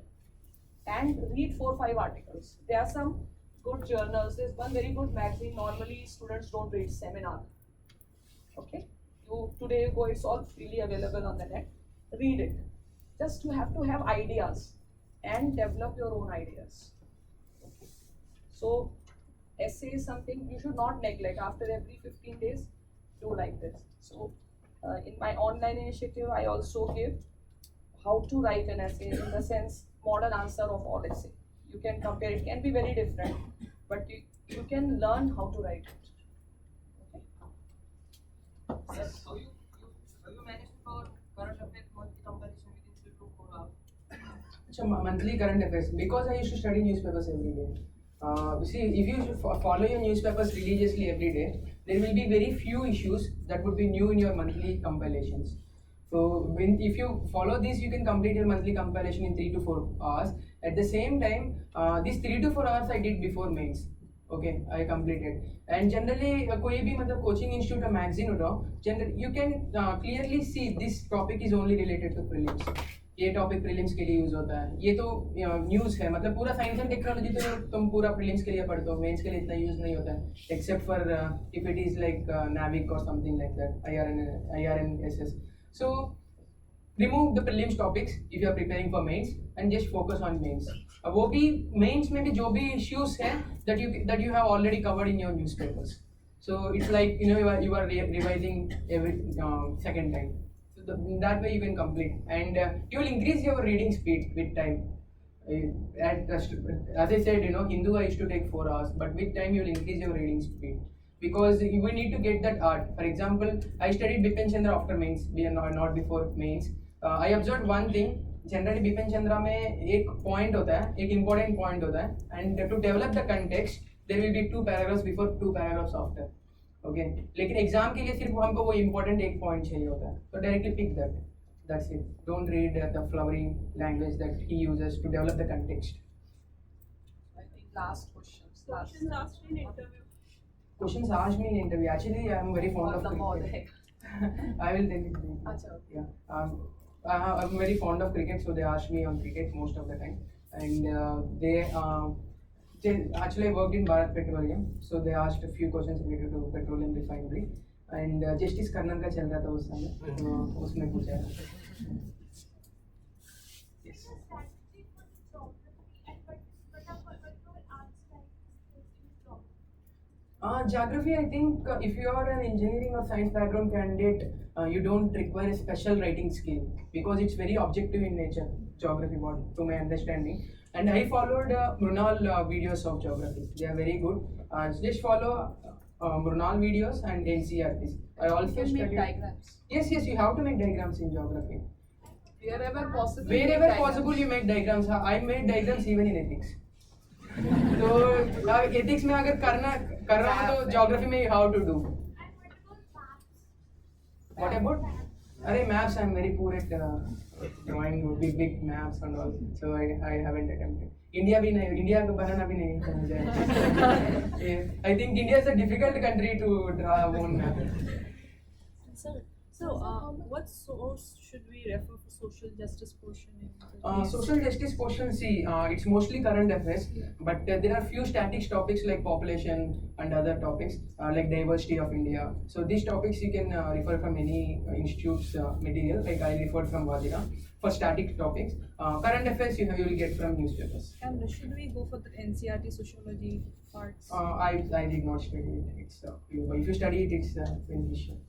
and read 4 5 articles. There are some good journals. There's one very good magazine. Normally, students don't read Seminar. Okay, you today you go. It's all freely available on the net. Read it. Just you have to have ideas and develop your own ideas. Okay. So, essay is something you should not neglect. After every 15 days, do like this. So, in my online initiative, I also give how to write an essay in the sense model answer of all essay. You can compare, it can be very different, but you can learn how to write it. Okay? Yes, so you managed for current affairs monthly comparison within 3 to 4 hours. So monthly current affairs, because I used to study newspapers every day. See, if you follow your newspapers religiously every day, there will be very few issues that would be new in your monthly compilations. So if you follow this, you can complete your monthly compilation in 3 to 4 hours. At the same time, these 3 to 4 hours I did before mains. Okay, I completed. And generally, कोई भी मतलब coaching institute or magazine उठाओ, you can clearly see this topic is only related to prelims. ये topic prelims के लिए use होता है. ये तो न्यूज़ है, मतलब पूरा साइंस एंड टेक्नोलॉजी तो तुम पूरा प्रीलिम्स के लिए पढ़ते हो, मेंस के लिए इतना यूज नहीं होता है, except for if it is like नाविक और something like that, IRNSS. So remove the prelims topics if you are preparing for mains and just focus on mains. वो भी mains में भी जो भी issues हैं that you have already covered in your newspapers. So it's like you are revising every second time. That way you can complete, and you will increase your reading speed with time. As I said, Hindu I used to take 4 hours, but with time you will increase your reading speed, because you will need to get that art. For example, I studied Bipin Chandra after mains, not before mains. I observed one thing. Generally Bipin Chandra में एक point होता है, एक important point होता है, and to develop the context, there will be 2 paragraphs before, 2 paragraphs after. Okay, लेकिन exam के लिए सिर्फ हमको वो इम्पोर्टेंट एक पॉइंट चाहिए होता है, तो directly pick that's it. Don't read the flowering language that he uses to develop the context. I think last questions. Questions asked in interview. Questions asked me in interview. Actually, I am very fond of All the cricket. I will tell you. Achha. Yeah. I'm very fond of cricket, so they ask me on cricket most of the time, and actually I worked in Bharat Petroleum, so they asked a few questions related to petroleum refinery, and Justice Karnan का चल रहा था उस समय, तो उसमें पूछा. Yes. Strategy for the geography and but your answer like this in geography. Geography, I think if you are an engineering or science background candidate, you don't require a special writing skill because it's very objective in nature, geography, what to my understanding. And I followed Mrunal videos of geography. They are very good. Just follow Mrunal videos and NCRTs. I also You can make studied. diagrams. Yes, yes, you have to make diagrams in geography. Wherever possible. Wherever make possible, diagrams. you make diagrams. I made diagrams even in ethics. तो ethics में अगर कर रहा हूँ तो geography में how to do what about अरे maps I am very poor at drawing big big maps and all so I haven't attempted India भी नहीं इंडिया को बनाना भी नहीं मुझे I think India is a difficult country to draw on map So, what source should we refer for social justice portion in the Social justice portion, see, it's mostly current affairs, but there are few static topics like population and other topics like diversity of India. So these topics you can refer from any institute's material. Like I referred from Vadira for static topics. Current affairs you will get from newspapers. And should we go for the NCRT sociology parts? I did not study it. It's if you study it, it's beneficial.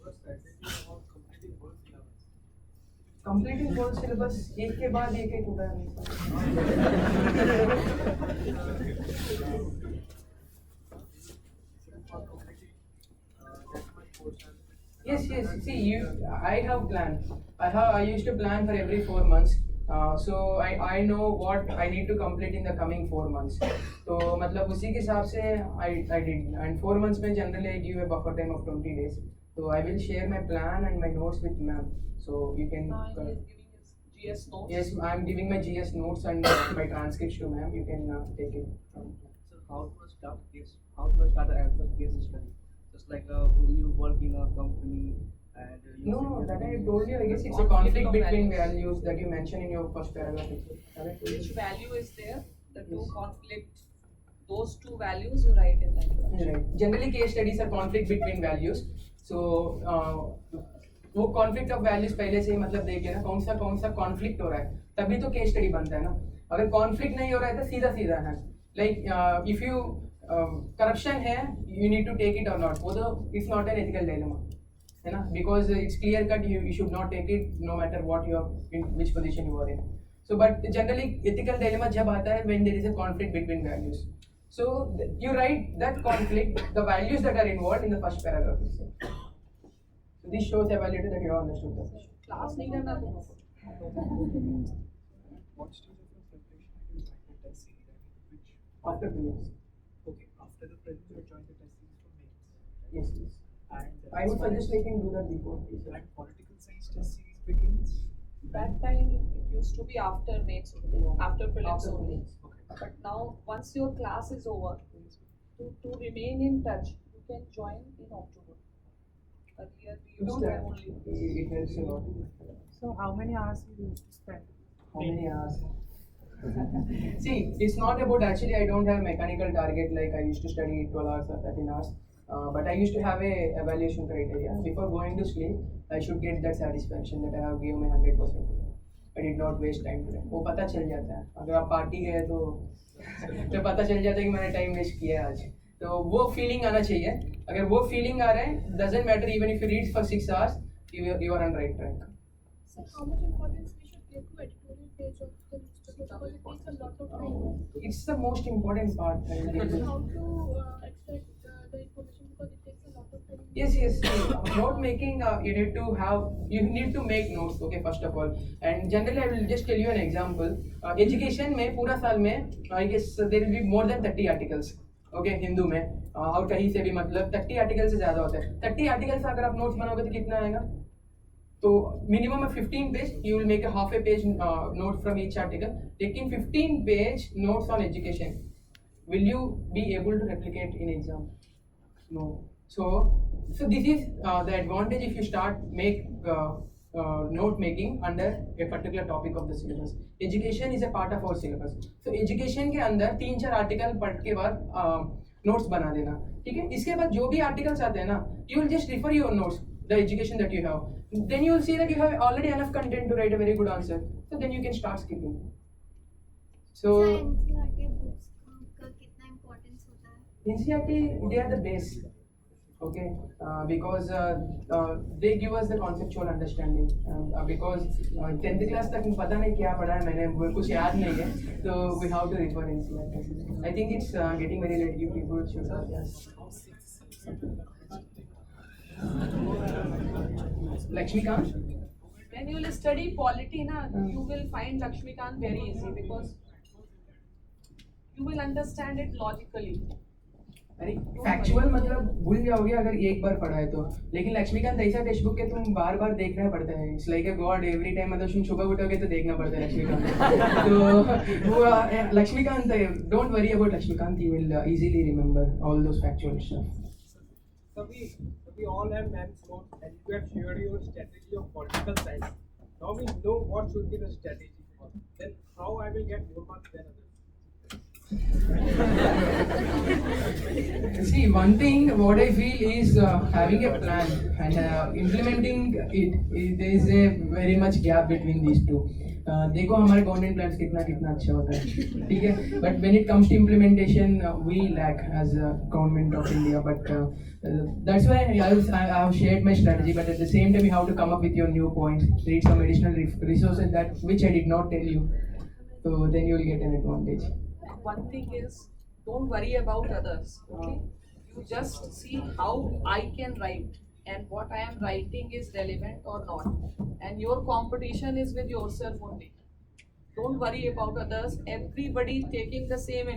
Your strategy about completing whole syllabus. Completing whole syllabus एक के बाद एक होता है. For completing that much portion. Yes, yes. See, I have planned. I used to plan for every 4 months. So I know what I need to complete in the coming 4 months. तो मतलब उसी के हिसाब से I did. And 4 months में generally I give a buffer time of 20 days. So I will share my plan and my notes with ma'am. So you can. He is giving his GS notes. Yes, I am giving my GS notes and my transcripts to ma'am. You can take it. So how to start case? How to start an answer case study? Just like you work in a company and you No, say- that I told you. I guess it's a Conflict conflict of between values. values that you mentioned in your first paragraph. Correct? Which value is there? The two Yes. conflict. Those two values you write in the introduction. Right. Generally, case studies are conflict between values. So वो conflict of values पहले से ही मतलब देख लेना कौन सा conflict हो रहा है तभी तो case study बनता है ना अगर conflict नहीं हो रहा है तो सीधा सीधा है like if you corruption है you need to take it or not वो तो it's not an ethical dilemma है ना because it's clear cut you should not take it no matter what you are in which position you are in so but generally ethical dilemma जब आता है when there is a conflict between values so you write that conflict the values that are involved in the first paragraph itself. So this shows evaluator that you have understood the question. Class नहीं करना तुम What stage of your preparation you join the test series? Which After 2 years. okay after the prelim you join the test series for mains. Yes, yes. And I would suggest making do that before. Please. and political science test series begins. That time it used to be after mains only, after prelims After only. prelims. Okay. But now once your class is over, to remain in touch, you can join in October. Earlier we Do used to that. have only. It helps a lot. So, how many hours you used to spend? How many hours? See, it's not about actually I don't have mechanical target like I used to study 12 hours or 13 hours. But I used to have a evaluation criteria. Before going to sleep, I should get that satisfaction that I have given my 100%. I did not waste time today. वो पता चल जाता है. अगर आप party गए तो पता चल जाता है कि मैंने टाइम वेस्ट किया है आज. तो वो फीलिंग आना चाहिए. अगर वो फीलिंग आ रहा है, doesn't matter even if you read for 6 hours, you are on right track. So how much importance we should give to editorial page of the newspaper because it takes a lot of time. It's the most important part. And how to extract the information because it takes a lot of time. Yes, yes. Note making, you need to make notes. Okay, first of all, and generally I will just tell you an example. Education में पूरा साल में I guess there will be more than 30 articles. Okay, Hindu में और कहीं से भी मतलब 30 आर्टिकल से ज़्यादा होता है. 30 आर्टिकल से अगर आप नोट्स बनाओगे तो कितना आएगा? तो minimum 15 page you will make a half a page note from each article. Taking 15 page notes on education, will you be able to replicate in exam? No. So this is the advantage if you start make note making under a particular topic of the syllabus. Education is a part of our syllabus. So education के अंदर 3-4 article पढ़ के बाद notes बना देना. ठीक है. इसके बाद जो भी आर्टिकल्स आते हैं ना, you will just refer your notes, the education that you have. Then you will see that you have already enough content to write a very good answer. So then you can start skipping. So NCERT books का कितना importance होता है? NCERT, they are the best. Okay, because they give us the conceptual understanding. Because 10th class तक पता नहीं क्या पढ़ा है मैंने, वो कुछ याद नहीं है, so we have to refer NCERT. I think it's getting very late. You people should. Lakshmikant. When you will study polity, na, you will find Lakshmikant very easy because you will understand it logically. अरे factual मतलब भूल जाओगे अगर एक बार पढ़ा है तो, लेकिन लक्ष्मीकांत ऐसा टेक्स्ट बुक के तुम बार बार देखना पड़ता है. It's like a God every time. मतलब तुम सुबह उठोगे तो देखना पड़ता है लक्ष्मीकांत. तो वो Laxmikanth, don't worry about Laxmikanth, you will easily remember all those factual stuff. So we all have men's notes and you have shared your strategy of political science. Now we know what should be the strategy. Then how I will get more marks than others? See, one thing what I feel is having a plan and implementing it. There is a very much gap between these two. देखो हमारे government plans कितना अच्छा होता है, ठीक है, but when it comes to implementation we lack as government of India. But that's why I have shared my strategy, but at the same time you have to come up with your new points, read some additional resources that which I did not tell you, so then you will get an advantage. One thing is, don't worry about others, okay? You just see how I can write and what I am writing is relevant or not. And your competition is with yourself only. Don't worry about others. Everybody taking the same